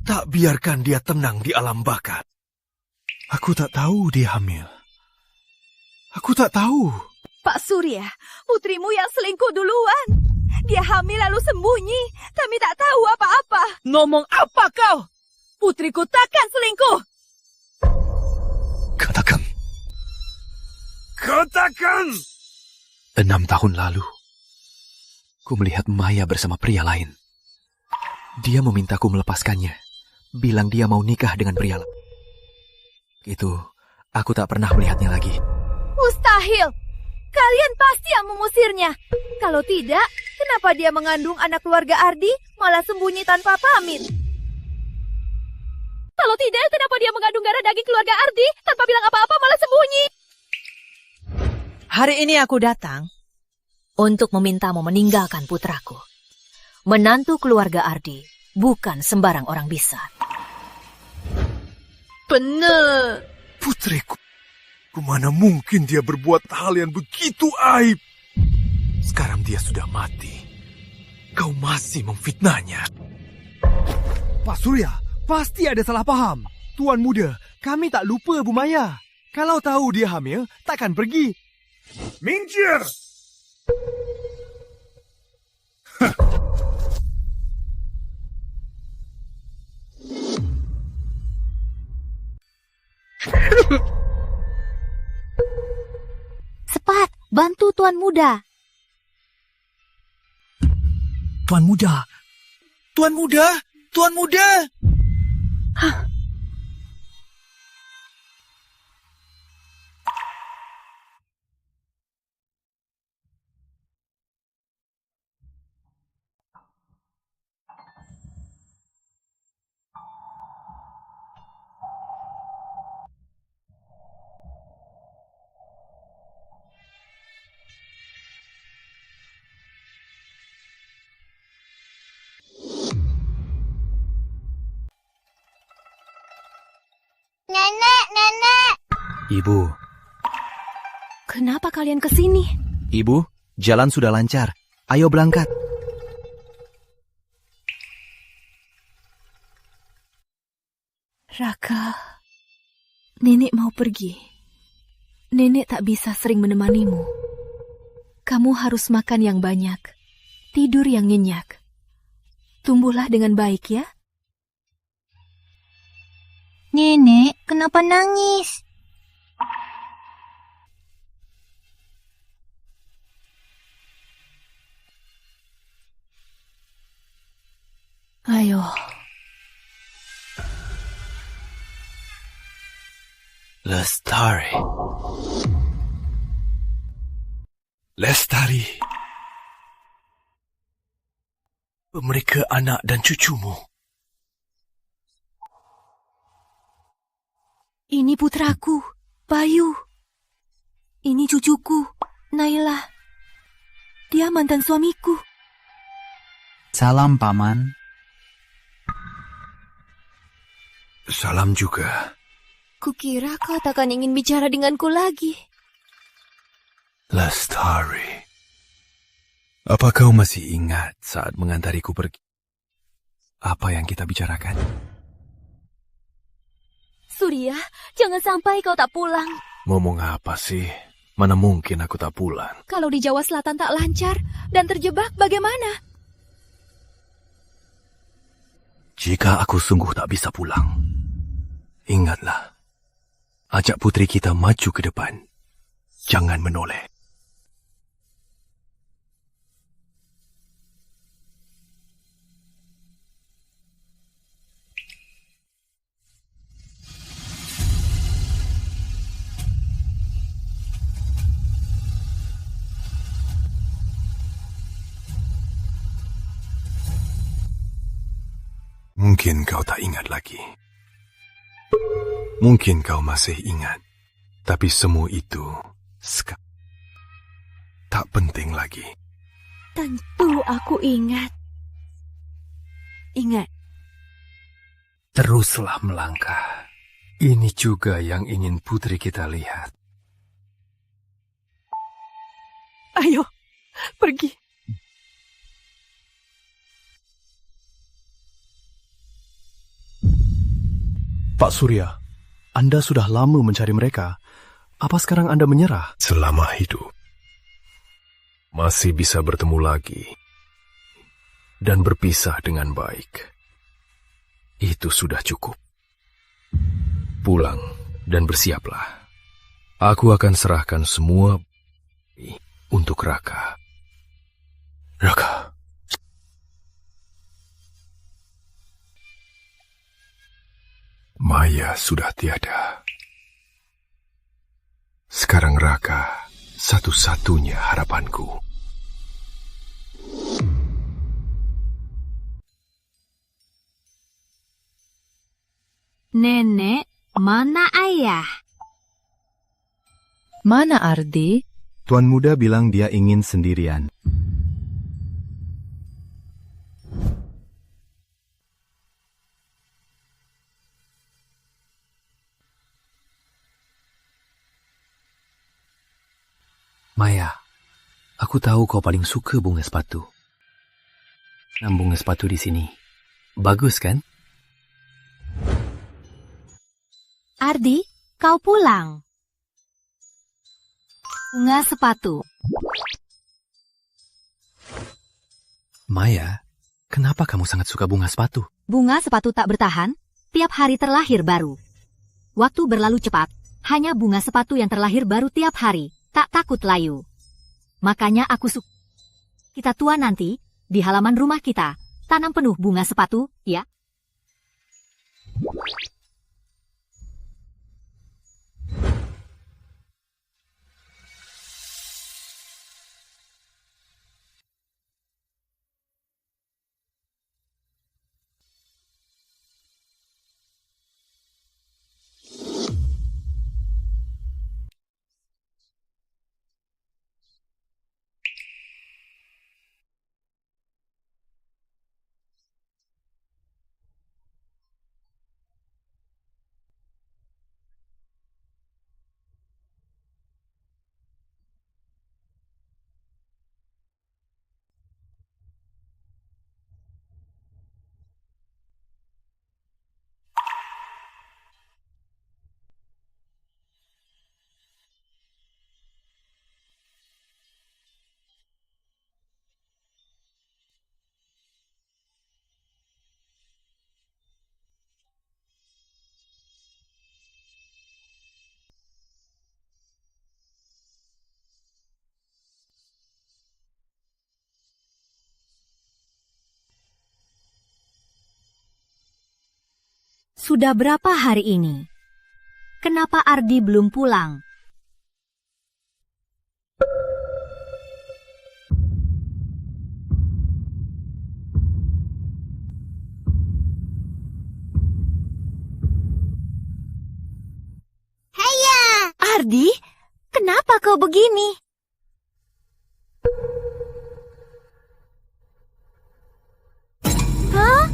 Tak biarkan dia tenang di alam bakat. Aku tak tahu dia hamil. Aku tak tahu. Pak Surya, putrimu yang selingkuh duluan. Dia hamil lalu sembunyi. Kami tak tahu apa-apa. Ngomong apa kau? Putriku takkan selingkuh. Katakan. 6 tahun lalu, ku melihat Maya bersama pria lain. Dia memintaku melepaskannya. Bilang dia mau nikah dengan pria lain. Itu, aku tak pernah melihatnya lagi. Mustahil. Kalian pasti yang mengusirnya. Kalau tidak, kenapa dia mengandung anak keluarga Ardi malah sembunyi tanpa pamit? Kalau tidak, kenapa dia mengandung darah daging keluarga Ardi tanpa bilang apa-apa malah sembunyi? Hari ini aku datang untuk memintamu meninggalkan putraku. Menantu keluarga Ardi bukan sembarang orang bisa. Benar. Putriku, kemana mungkin dia berbuat hal yang begitu aib? Sekarang dia sudah mati. Kau masih memfitnahnya. Pak Surya, pasti ada salah paham. Tuan Muda, kami tak lupa Bu Maya. Kalau tahu dia hamil, takkan pergi. Minggir! Cepat, bantu Tuan Muda. Tuan Muda! Hah? Nenek. Ibu. Kenapa kalian ke sini? Ibu, jalan sudah lancar. Ayo berangkat. Raka, Nenek mau pergi. Nenek tak bisa sering menemanimu. Kamu harus makan yang banyak, tidur yang nyenyak. Tumbuhlah dengan baik ya. Nenek, kenapa nangis? Ayo. Lestari. Mereka anak dan cucumu. Ini putraku, Bayu. Ini cucuku, Naila. Dia mantan suamiku. Salam, Paman. Salam juga. Kukira kau takkan ingin bicara denganku lagi. Lestari. Apa kau masih ingat saat mengantariku pergi? Apa yang kita bicarakan? Surya, jangan sampai kau tak pulang. Ngomong apa sih? Mana mungkin aku tak pulang? Kalau di Jawa Selatan tak lancar dan terjebak, bagaimana? Jika aku sungguh tak bisa pulang, ingatlah, ajak putri kita maju ke depan. Jangan menoleh. Mungkin kau tak ingat lagi. Mungkin kau masih ingat. Tapi semua itu tak penting lagi. Tentu aku ingat. Ingat. Teruslah melangkah. Ini juga yang ingin putri kita lihat. Ayo, pergi. Pak Surya, Anda sudah lama mencari mereka. Apa sekarang Anda menyerah? Selama hidup, masih bisa bertemu lagi dan berpisah dengan baik. Itu sudah cukup. Pulang dan bersiaplah. Aku akan serahkan semua untuk Raka. Raka. Maya sudah tiada. Sekarang Raka satu-satunya harapanku. Nenek, mana ayah? Mana Ardi? Tuan muda bilang dia ingin sendirian. Maya, aku tahu kau paling suka bunga sepatu. Bunga sepatu di sini. Bagus kan? Ardi, kau pulang. Bunga sepatu. Maya, kenapa kamu sangat suka bunga sepatu? Bunga sepatu tak bertahan, tiap hari terlahir baru. Waktu berlalu cepat, hanya bunga sepatu yang terlahir baru tiap hari, tak takut layu. Makanya aku suka. Kita tua nanti, di halaman rumah kita, tanam penuh bunga sepatu, ya? Sudah berapa hari ini? Kenapa Ardi belum pulang? Heya! Ardi, kenapa kau begini? Hah?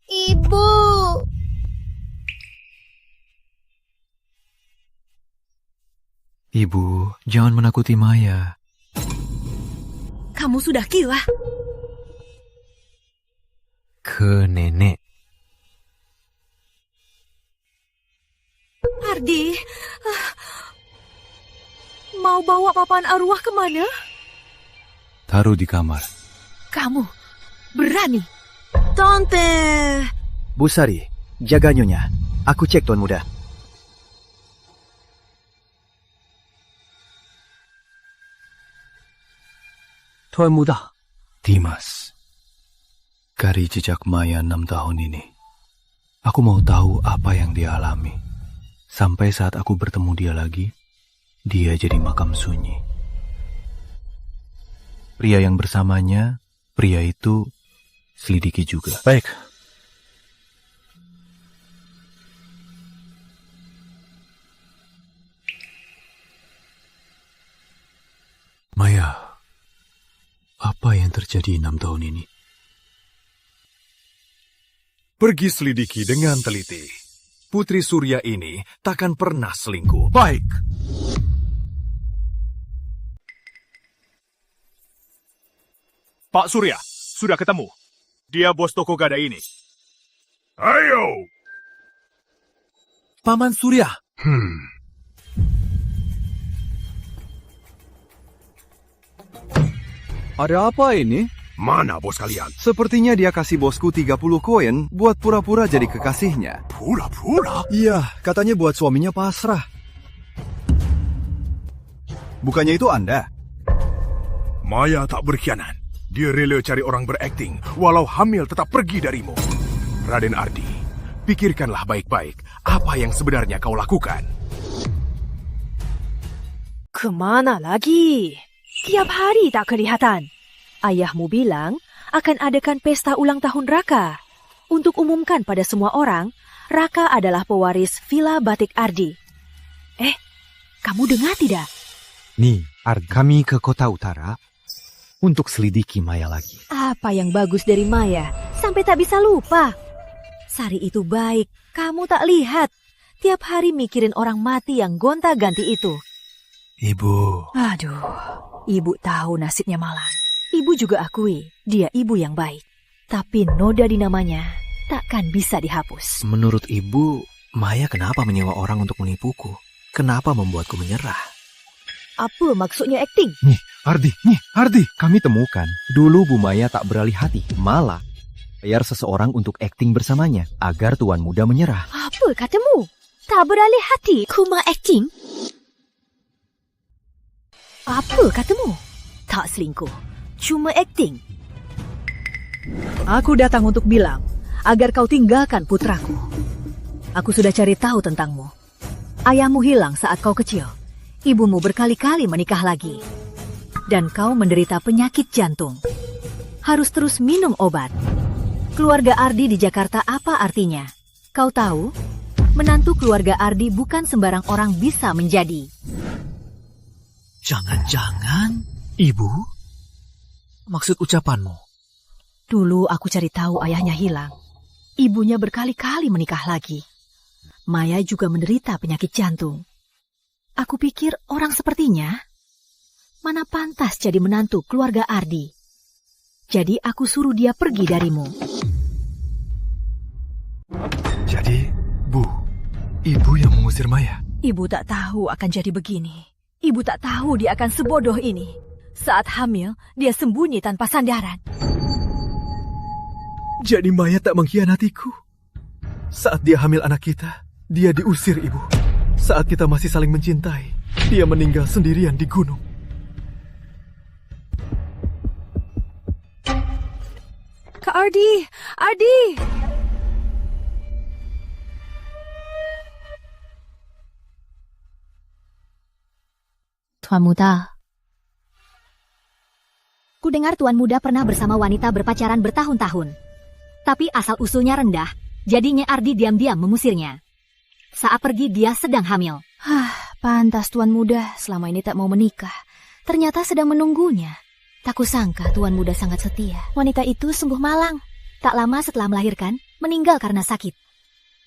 Ibu. Ibu, jangan menakuti Maya. Kamu sudah gila. Ke nenek. Ardi, mau bawa papan arwah kemana? Taruh di kamar. Kamu berani? Tante. Bu Sari, jaga nyonya. Aku cek Tuan Muda. Tuan Muda. Dimas. Dari jejak Maya 6 tahun ini, aku mau tahu apa yang dia alami. Sampai saat aku bertemu dia lagi, dia jadi makam sunyi. Pria yang bersamanya, pria itu selidiki juga. Baik. Maya, apa yang terjadi 6 tahun ini? Pergi selidiki dengan teliti. Putri Surya ini takkan pernah selingkuh. Baik. Pak Surya, sudah ketemu. Dia bos toko gadai ini. Ayo! Paman Surya. Ada apa ini? Mana bos kalian? Sepertinya dia kasih bosku 30 koin buat pura-pura jadi kekasihnya. Pura-pura? Iya, katanya buat suaminya pasrah. Bukannya itu Anda? Maya tak berkhianat. Dia rela cari orang berakting, walau hamil tetap pergi darimu. Raden Ardi, pikirkanlah baik-baik apa yang sebenarnya kau lakukan. Kemana lagi? Tiap hari tak kelihatan. Ayahmu bilang akan adakan pesta ulang tahun Raka. Untuk umumkan pada semua orang, Raka adalah pewaris Villa Batik Ardi. Kamu dengar tidak? Nih, kami ke kota utara untuk selidiki Maya lagi. Apa yang bagus dari Maya sampai tak bisa lupa? Sari itu baik, kamu tak lihat. Tiap hari mikirin orang mati yang gonta-ganti itu. Ibu. Aduh, ibu tahu nasibnya Malang. Ibu juga akui dia ibu yang baik. Tapi noda di namanya takkan bisa dihapus. Menurut ibu, Maya kenapa menyewa orang untuk menipuku? Kenapa membuatku menyerah? Apa maksudnya akting? Nih, Ardi, kami temukan. Dulu Bu Maya tak beralih hati, malah bayar seseorang untuk akting bersamanya agar tuan muda menyerah. Apa katamu? Tak beralih hati, kuma akting? Apa katamu? Tak selingkuh, cuma akting. Aku datang untuk bilang agar kau tinggalkan putraku. Aku sudah cari tahu tentangmu. Ayahmu hilang saat kau kecil. Ibumu berkali-kali menikah lagi. Dan kau menderita penyakit jantung. Harus terus minum obat. Keluarga Ardi di Jakarta apa artinya? Kau tahu? Menantu keluarga Ardi bukan sembarang orang bisa menjadi. Jangan-jangan, Ibu? Maksud ucapanmu? Dulu aku cari tahu ayahnya hilang. Ibunya berkali-kali menikah lagi. Maya juga menderita penyakit jantung. Aku pikir orang sepertinya mana pantas jadi menantu keluarga Ardi. Jadi aku suruh dia pergi darimu. Jadi, Bu, Ibu yang mengusir Maya? Ibu tak tahu akan jadi begini. Ibu tak tahu dia akan sebodoh ini. Saat hamil, dia sembunyi tanpa sandaran. Jadi Maya tak mengkhianatiku. Saat dia hamil anak kita, dia diusir Ibu. Saat kita masih saling mencintai, dia meninggal sendirian di gunung. Kak Ardi! Ardi! Tuan Muda. Ku dengar Tuan Muda pernah bersama wanita berpacaran bertahun-tahun. Tapi asal-usulnya rendah, jadinya Ardi diam-diam mengusirnya. Saat pergi dia sedang hamil. Pantas Tuan Muda selama ini tak mau menikah. Ternyata sedang menunggunya. Tak kusangka Tuan Muda sangat setia. Wanita itu sungguh malang. Tak lama setelah melahirkan, meninggal karena sakit.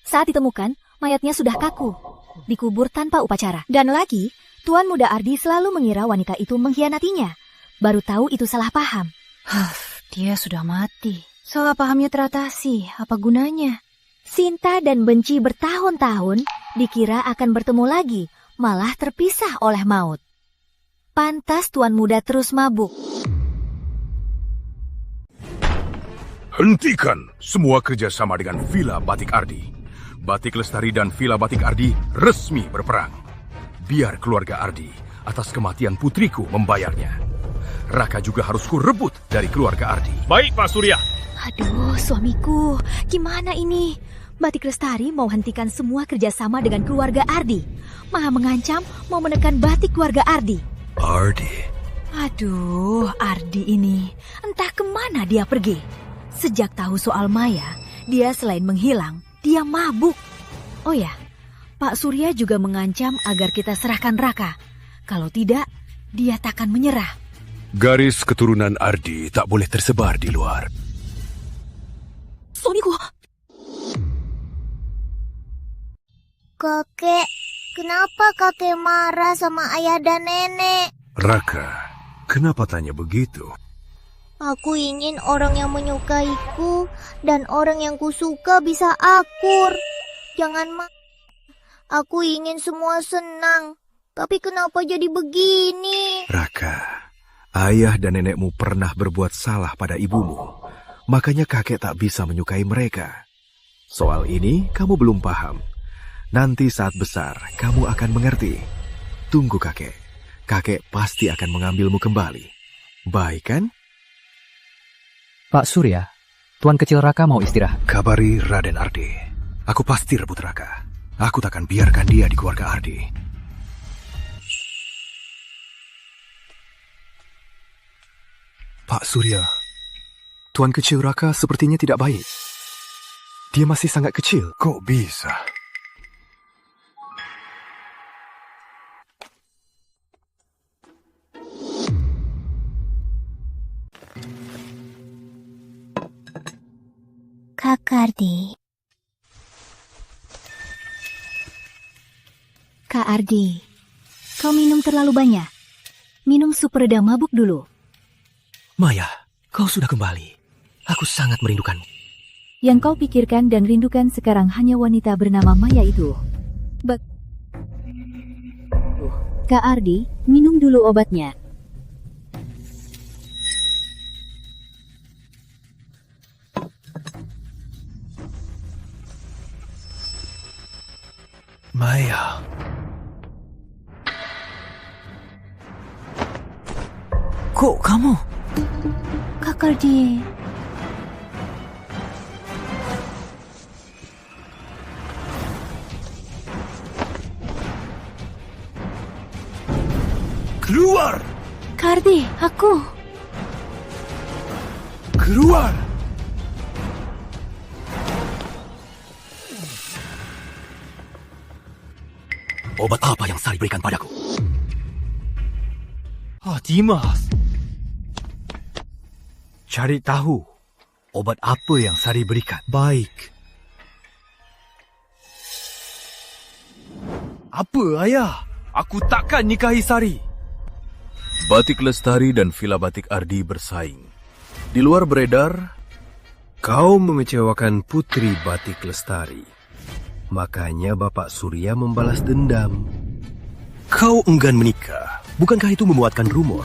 Saat ditemukan, mayatnya sudah kaku. Dikubur tanpa upacara. Dan lagi, Tuan Muda Ardi selalu mengira wanita itu mengkhianatinya. Baru tahu itu salah paham. Dia sudah mati. Salah pahamnya teratasi. Apa gunanya? Cinta dan benci bertahun-tahun dikira akan bertemu lagi, malah terpisah oleh maut. Pantas Tuan Muda terus mabuk. Hentikan semua kerjasama dengan Villa Batik Ardi. Batik Lestari dan Villa Batik Ardi resmi berperang. Biar keluarga Ardi atas kematian putriku membayarnya. Raka juga harus kurebut dari keluarga Ardi. Baik, Pak Surya. Aduh, suamiku, gimana ini? Batik Lestari mau hentikan semua kerjasama dengan keluarga Ardi. Maha mengancam mau menekan batik keluarga Ardi. Ardi? Aduh, Ardi ini. Entah kemana dia pergi. Sejak tahu soal Maya, dia selain menghilang, dia mabuk. Oh ya, Pak Surya juga mengancam agar kita serahkan Raka. Kalau tidak, dia takkan menyerah. Garis keturunan Ardi tak boleh tersebar di luar. Suamiku! Kakek, kenapa kakek marah sama ayah dan nenek? Raka, kenapa tanya begitu? Aku ingin orang yang menyukaiku dan orang yang kusuka bisa akur. Jangan Aku ingin semua senang. Tapi kenapa jadi begini? Raka, ayah dan nenekmu pernah berbuat salah pada ibumu. Makanya kakek tak bisa menyukai mereka. Soal ini kamu belum paham. Nanti saat besar, kamu akan mengerti. Tunggu kakek. Kakek pasti akan mengambilmu kembali. Baik kan? Pak Surya, Tuan kecil Raka mau istirahat. Kabari Raden Ardi. Aku pasti rebut Raka. Aku takkan biarkan dia di keluarga Ardi. Pak Surya, Tuan kecil Raka sepertinya tidak baik. Dia masih sangat kecil. Kok bisa? Kak Ardi. Kak Ardi, kau minum terlalu banyak. Minum sup redam mabuk dulu. Maya, kau sudah kembali. Aku sangat merindukanmu. Yang kau pikirkan dan rindukan sekarang hanya wanita bernama Maya itu. Kak Ardi, minum dulu obatnya. Maya. Kok kamu? Kak Ardi. Keluar! Kak Ardi, aku. Keluar! Obat apa yang Sari berikan padaku? Dimas. Cari tahu obat apa yang Sari berikan. Baik. Apa, Ayah? Aku takkan nikahi Sari. Batik Lestari dan Villa Batik Ardi bersaing. Di luar beredar, kau mengecewakan Putri Batik Lestari. Makanya Bapak Surya membalas dendam. Kau enggan menikah. Bukankah itu memuatkan rumor?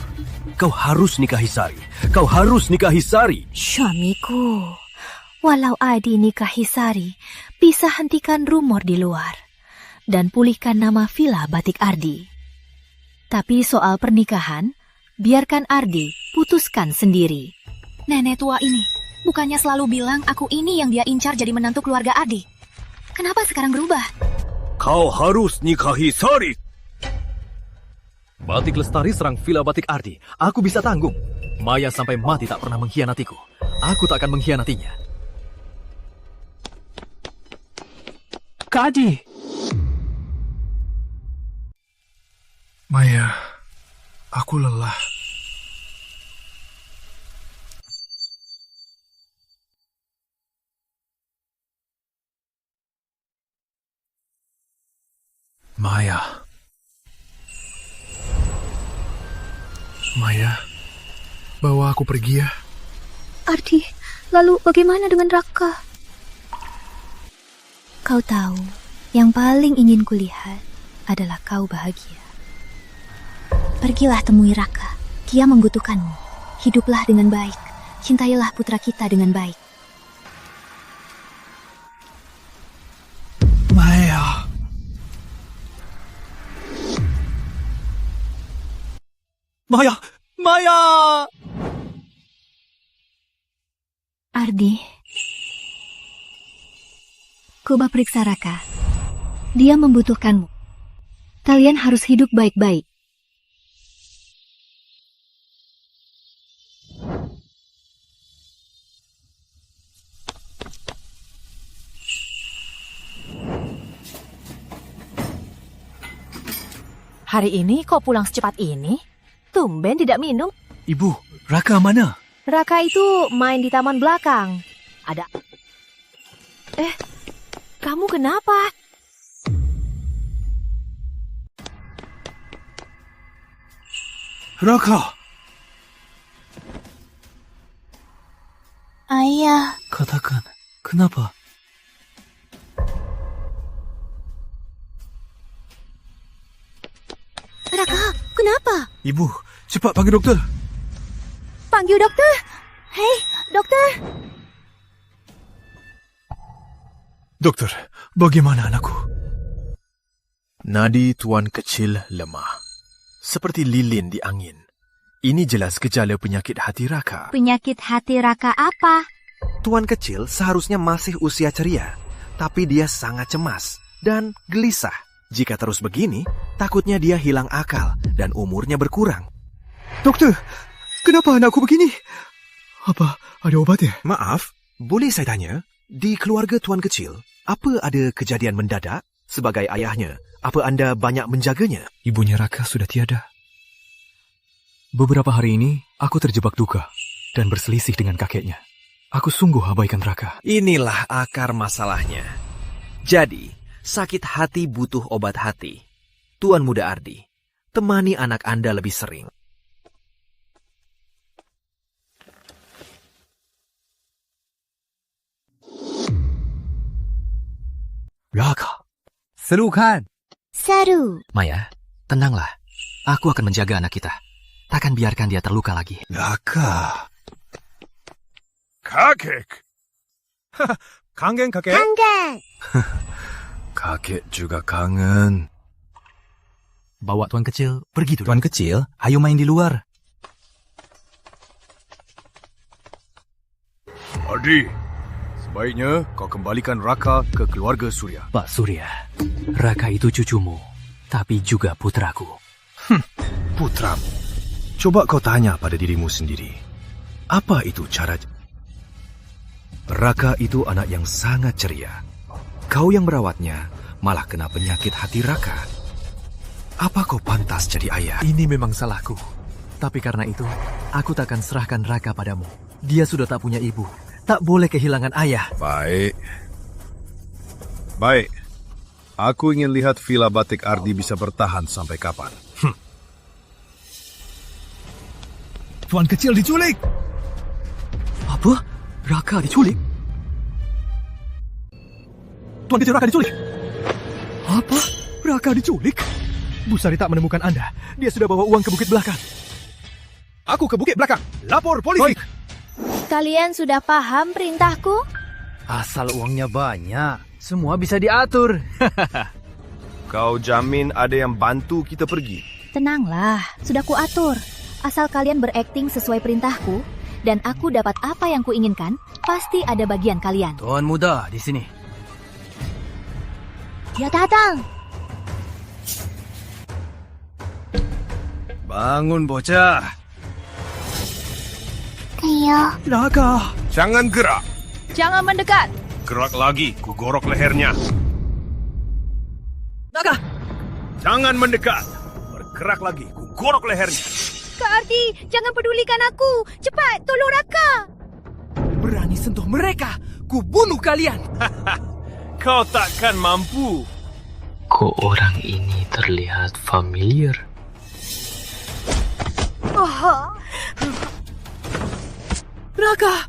Kau harus nikahi Sari. Kau harus nikahi Sari. Suamiku, walau Adi nikahi Sari, bisa hentikan rumor di luar dan pulihkan nama Villa Batik Ardi. Tapi soal pernikahan, biarkan Ardi putuskan sendiri. Nenek tua ini, bukannya selalu bilang aku ini yang dia incar jadi menantu keluarga Ardi. Kenapa sekarang berubah? Kau harus nikahi Sari. Batik Lestari serang Villa Batik Ardi. Aku bisa tanggung. Maya sampai mati tak pernah mengkhianatiku. Aku tak akan mengkhianatinya. Kak Adi. Maya, aku lelah. Maya. Maya, bawa aku pergi ya. Ardi, lalu bagaimana dengan Raka? Kau tahu, yang paling ingin kulihat adalah kau bahagia. Pergilah temui Raka, dia membutuhkanmu. Hiduplah dengan baik, cintailah putra kita dengan baik. Maya. Maya! Maya! Ardi, coba periksa Raka. Dia membutuhkanmu. Kalian harus hidup baik-baik. Hari ini kok pulang secepat ini? Tumben tidak minum. Ibu, Raka mana? Raka itu main di taman belakang. Ada... kamu kenapa? Raka! Ayah. Katakan, kenapa? Raka, kenapa? Ibu, cepat panggil dokter. Panggil dokter. Hei, dokter. Dokter, bagaimana anakku? Nadi tuan kecil lemah. Seperti lilin di angin. Ini jelas gejala penyakit hati Raka. Penyakit hati Raka apa? Tuan kecil seharusnya masih usia ceria, tapi dia sangat cemas dan gelisah. Jika terus begini, takutnya dia hilang akal dan umurnya berkurang. Dokter, kenapa anakku begini? Apa ada obatnya? Maaf, boleh saya tanya? Di keluarga tuan kecil, apa ada kejadian mendadak? Sebagai ayahnya, apa Anda banyak menjaganya? Ibunya Raka sudah tiada. Beberapa hari ini, aku terjebak duka dan berselisih dengan kakeknya. Aku sungguh abaikan Raka. Inilah akar masalahnya. Jadi, sakit hati butuh obat hati. Tuan Muda Ardi, temani anak Anda lebih sering. Raka. Seru kan? Seru. Maya, tenanglah. Aku akan menjaga anak kita. Takkan biarkan dia terluka lagi. Raka. Kakek. Kangen, kakek. Kangen. Kakek juga kangen. Bawa tuan kecil pergi dulu. Tuan kecil, ayo main di luar. Ardi, sebaiknya kau kembalikan Raka ke keluarga Surya. Pak Surya, Raka itu cucumu, tapi juga putraku. Putramu. Coba kau tanya pada dirimu sendiri. Apa itu cara... Raka itu anak yang sangat ceria. Kau yang merawatnya malah kena penyakit hati Raka. Apa kau pantas jadi ayah? Ini memang salahku. Tapi karena itu, aku takkan serahkan Raka padamu. Dia sudah tak punya ibu. Tak boleh kehilangan ayah. Baik. Aku ingin lihat Villa Batik Ardi bisa bertahan sampai kapan. Tuan kecil diculik! Apa? Raka diculik? Tuan kecil Raka diculik? Apa? Raka diculik? Bu Sari tak menemukan Anda. Dia sudah bawa uang ke bukit belakang. Aku ke bukit belakang. Lapor polisi. Baik. Kalian sudah paham perintahku? Asal uangnya banyak, semua bisa diatur. Kau jamin ada yang bantu kita pergi? Tenanglah, sudah kuatur. Asal kalian berakting sesuai perintahku, dan aku dapat apa yang kuinginkan, pasti ada bagian kalian. Tuan Muda di sini. Ya datang. Bangun bocah. Iya. Raka. Jangan gerak. Jangan mendekat. Gerak lagi, ku gorok lehernya. Raka. Jangan mendekat. Bergerak lagi, ku gorok lehernya. Kak Ardi, jangan pedulikan aku. Cepat, tolong Raka. Berani sentuh mereka, ku bunuh kalian. Kau takkan mampu. Kok orang ini terlihat familiar? Raka.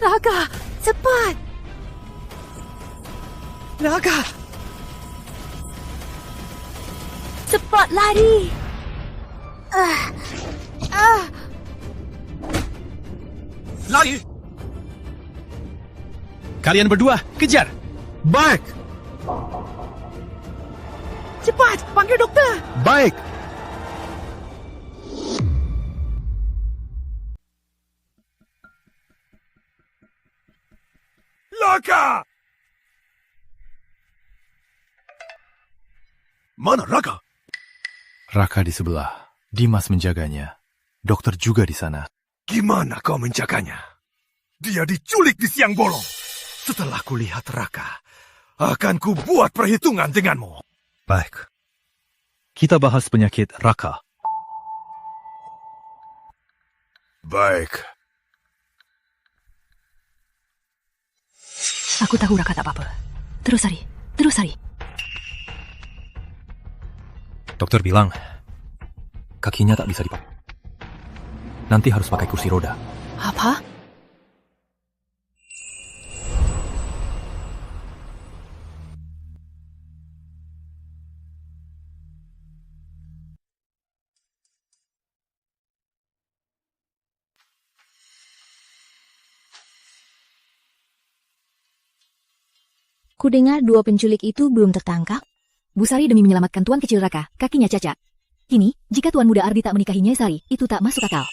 Raka. Cepat. Raka. Cepat lari. Lari! Kalian berdua, kejar! Baik! Cepat, panggil dokter. Baik! Raka! Mana Raka? Raka di sebelah. Dimas menjaganya. Dokter juga di sana. Gimana kau menjaganya? Dia diculik di siang bolong. Setelah kulihat Raka, akan kubuat perhitungan denganmu. Baik. Kita bahas penyakit Raka. Baik. Aku tahu Raka tak apa-apa. Terus Sari, terus Sari. Dokter bilang, kakinya tak bisa dipakai. Nanti harus pakai kursi roda. Apa? Kudengar 2 penculik itu belum tertangkap. Bu Sari demi menyelamatkan Tuan Kecil Raka, kakinya cacat. Kini, jika Tuan Muda Ardi tak menikahinya Sari, itu tak masuk akal.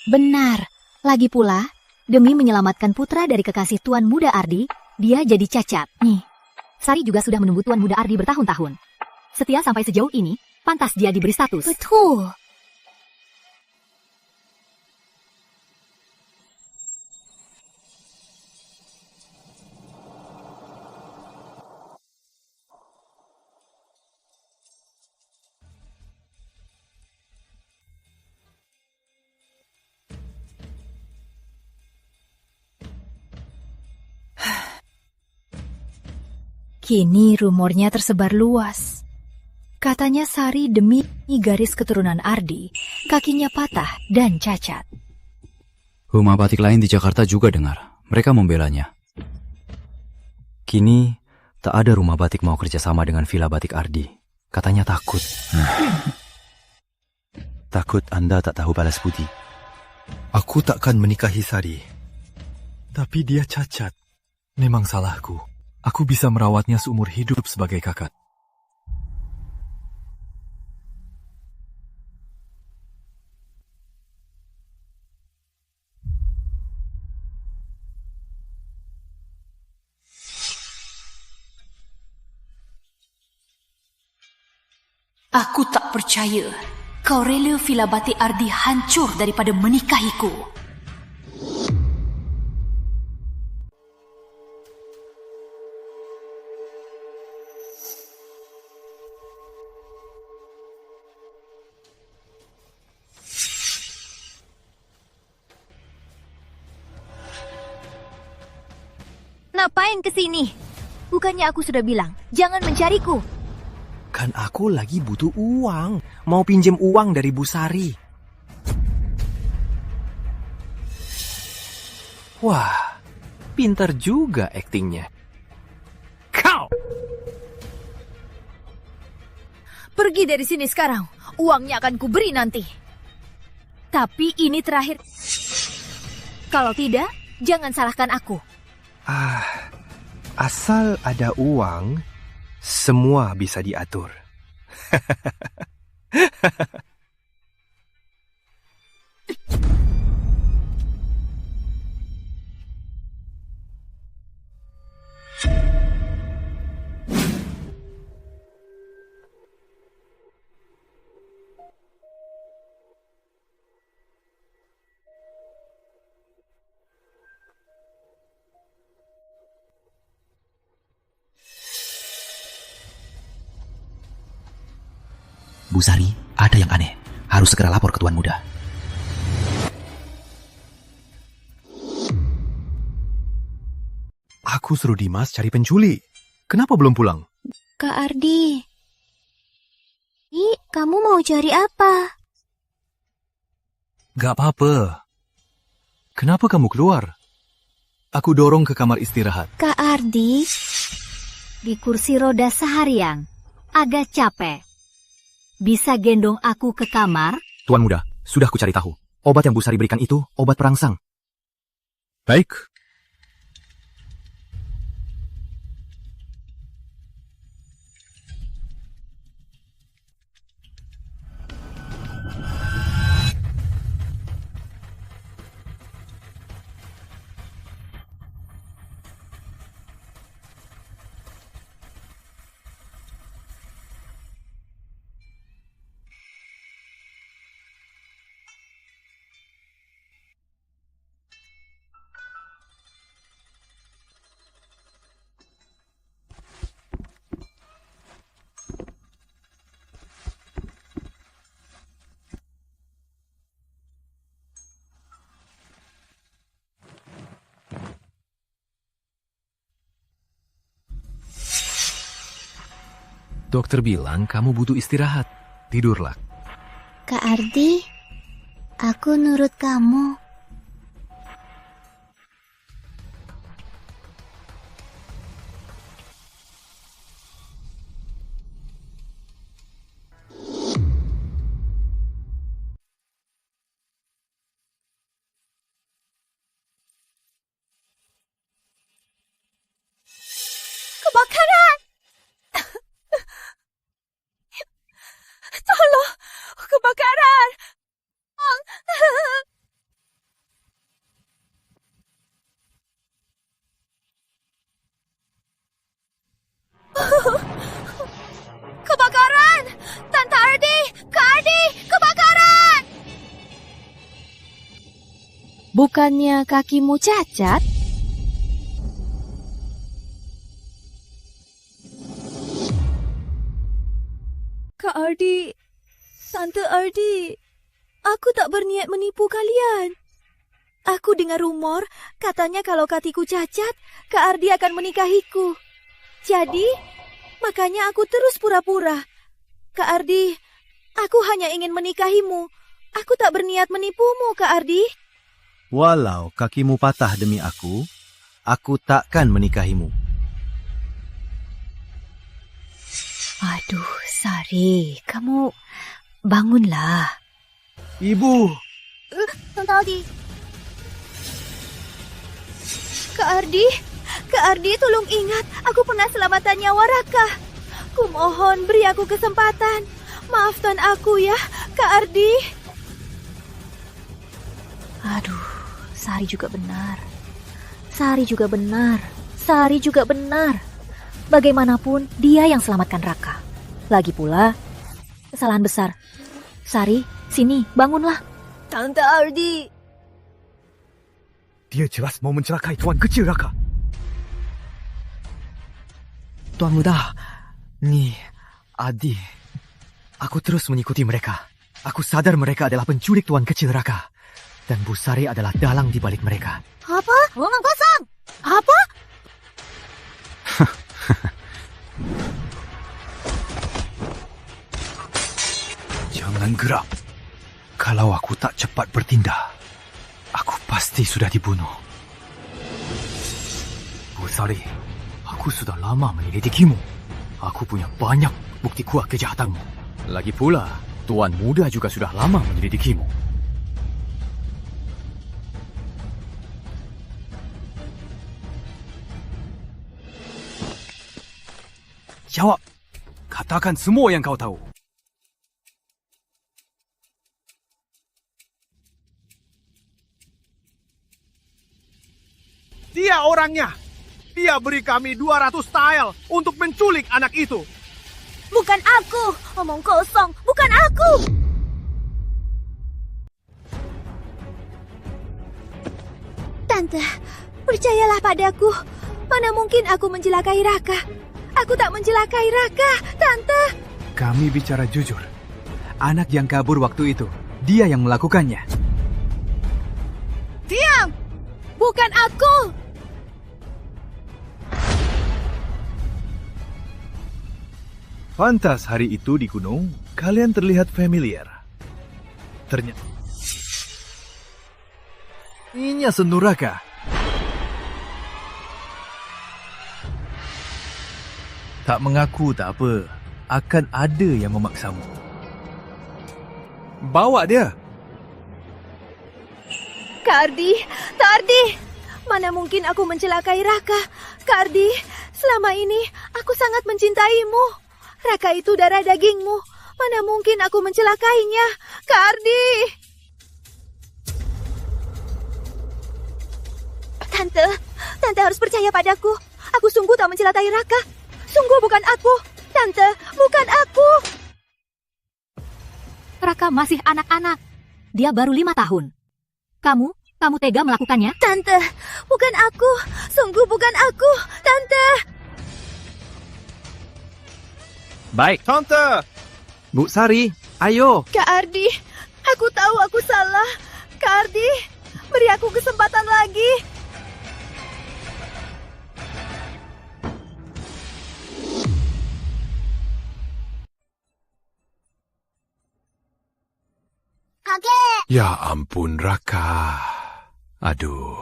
Benar. Lagi pula, demi menyelamatkan putra dari kekasih Tuan Muda Ardi, dia jadi cacat. Nih, Sari juga sudah menunggu Tuan Muda Ardi bertahun-tahun. Setia sampai sejauh ini, pantas dia diberi status. Betul. Kini rumornya tersebar luas. Katanya Sari demi garis keturunan Ardi, kakinya patah dan cacat. Rumah batik lain di Jakarta juga dengar. Mereka membelanya. Kini, tak ada rumah batik mau kerjasama dengan Villa Batik Ardi. Katanya takut. Takut Anda tak tahu balas budi. Aku takkan menikahi Sari. Tapi dia cacat. Memang salahku. Aku bisa merawatnya seumur hidup sebagai kakak. Aku tak percaya kau rela Villa Batik Ardi hancur daripada menikahiku. Ngapain kesini? Bukannya aku sudah bilang, jangan mencariku. Kan aku lagi butuh uang. Mau pinjem uang dari Bu Sari. Wah, pintar juga aktingnya. Kau! Pergi dari sini sekarang. Uangnya akan kuberi nanti. Tapi ini terakhir. Kalau tidak, jangan salahkan aku. Asal ada uang, semua bisa diatur. Bu Sari, ada yang aneh. Harus segera lapor ke Tuan Muda. Aku suruh Dimas cari penculik. Kenapa belum pulang? Kak Ardi. Kamu mau cari apa? Gak apa-apa. Kenapa kamu keluar? Aku dorong ke kamar istirahat. Kak Ardi. Di kursi roda seharian, agak capek. Bisa gendong aku ke kamar? Tuan Muda, sudah ku cari tahu. Obat yang Bu Sari berikan itu obat perangsang. Baik. Dokter bilang kamu butuh istirahat. Tidurlah. Kak Ardi, aku nurut kamu. Kebakaran! Tolong! Kebakaran! Kebakaran! Tante Ardi! Kak Ardi! Kebakaran! Bukannya kakimu cacat? Kak Ardi, Tante Ardi, aku tak berniat menipu kalian. Aku dengar rumor, katanya kalau kakiku cacat, Kak Ardi akan menikahiku. Jadi, makanya aku terus pura-pura. Kak Ardi, aku hanya ingin menikahimu. Aku tak berniat menipumu, Kak Ardi. Walau kakimu patah demi aku takkan menikahimu. Aduh, Sari, kamu bangunlah. Ibu. Tante Ardi. Kak Ardi, tolong ingat, aku pernah selamatkan nyawa Raka. Kumohon beri aku kesempatan. Maafkan aku ya, Kak Ardi. Aduh, Sari juga benar. Sari juga benar. Bagaimanapun, dia yang selamatkan Raka. Lagi pula, kesalahan besar. Sari, sini, bangunlah. Tante Ardi. Dia jelas mau mencelakai Tuan Kecil Raka. Tuan Muda, Ni, Adi. Aku terus mengikuti mereka. Aku sadar mereka adalah penculik Tuan Kecil Raka. Dan Bu Sari adalah dalang di balik mereka. Apa? Ngomong kosong. Apa? Jangan gerak. Kalau aku tak cepat bertindak, aku pasti sudah dibunuh. Bu Sari, aku sudah lama menyelidikimu. Aku punya banyak bukti kuat kejahatanmu. Lagi pula, Tuan Muda juga sudah lama menyelidikimu. Jawab. Katakan semua yang kau tahu. Dia orangnya. Dia beri kami 200 tael untuk menculik anak itu. Bukan aku. Omong kosong. Bukan aku. Tante, percayalah padaku. Mana mungkin aku mencelakai Raka. Aku tak mencelakai Raka, Tante. Kami bicara jujur. Anak yang kabur waktu itu, dia yang melakukannya. Diam! Bukan aku. Pantas hari itu di gunung, kalian terlihat familiar. Ternyata... Ini Senuraka. Tak mengaku tak apa. Akan ada yang memaksamu. Bawa dia. Kak Ardi, mana mungkin aku mencelakai Raka. Kak Ardi, selama ini aku sangat mencintaimu. Raka itu darah dagingmu. Mana mungkin aku mencelakainya. Kak Ardi. Tante harus percaya padaku. Aku sungguh tak mencelakai Raka. Sungguh bukan aku. Tante, bukan aku. Raka masih anak-anak. Dia baru 5 tahun. Kamu tega melakukannya? Tante, bukan aku. Sungguh bukan aku. Tante. Baik. Tante. Bu Sari, ayo. Kak Ardi, aku tahu aku salah. Kak Ardi, beri aku kesempatan lagi. Ya ampun, Raka. Aduh.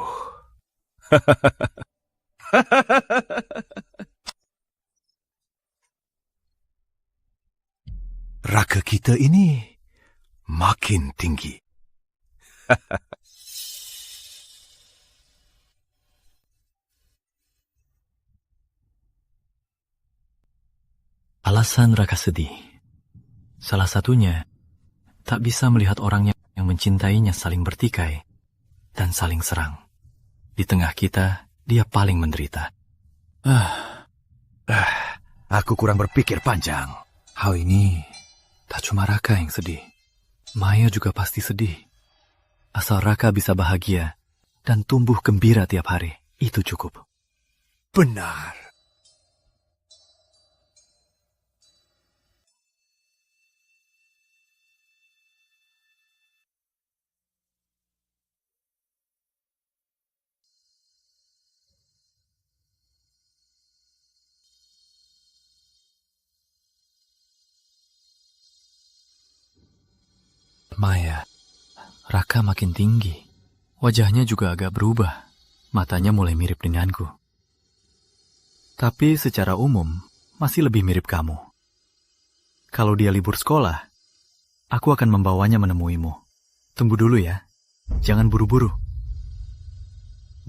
Raka kita ini makin tinggi. Alasan Raka sedih. Salah satunya, tak bisa melihat orang yang mencintainya saling bertikai dan saling serang. Di tengah kita, dia paling menderita. Aku kurang berpikir panjang. Hal ini tak cuma Raka yang sedih. Maya juga pasti sedih. Asal Raka bisa bahagia dan tumbuh gembira tiap hari, itu cukup. Benar. Maya, Raka makin tinggi. Wajahnya juga agak berubah. Matanya mulai mirip denganku. Tapi secara umum, masih lebih mirip kamu. Kalau dia libur sekolah, aku akan membawanya menemuimu. Tunggu dulu ya. Jangan buru-buru.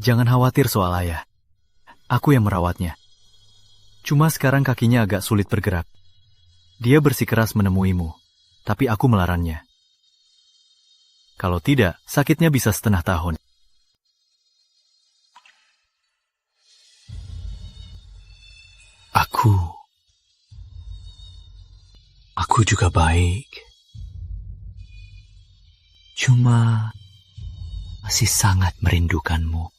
Jangan khawatir soal ayah. Aku yang merawatnya. Cuma sekarang kakinya agak sulit bergerak. Dia bersikeras menemuimu, tapi aku melarangnya. Kalau tidak, sakitnya bisa setengah tahun. Aku juga baik. Cuma masih sangat merindukanmu.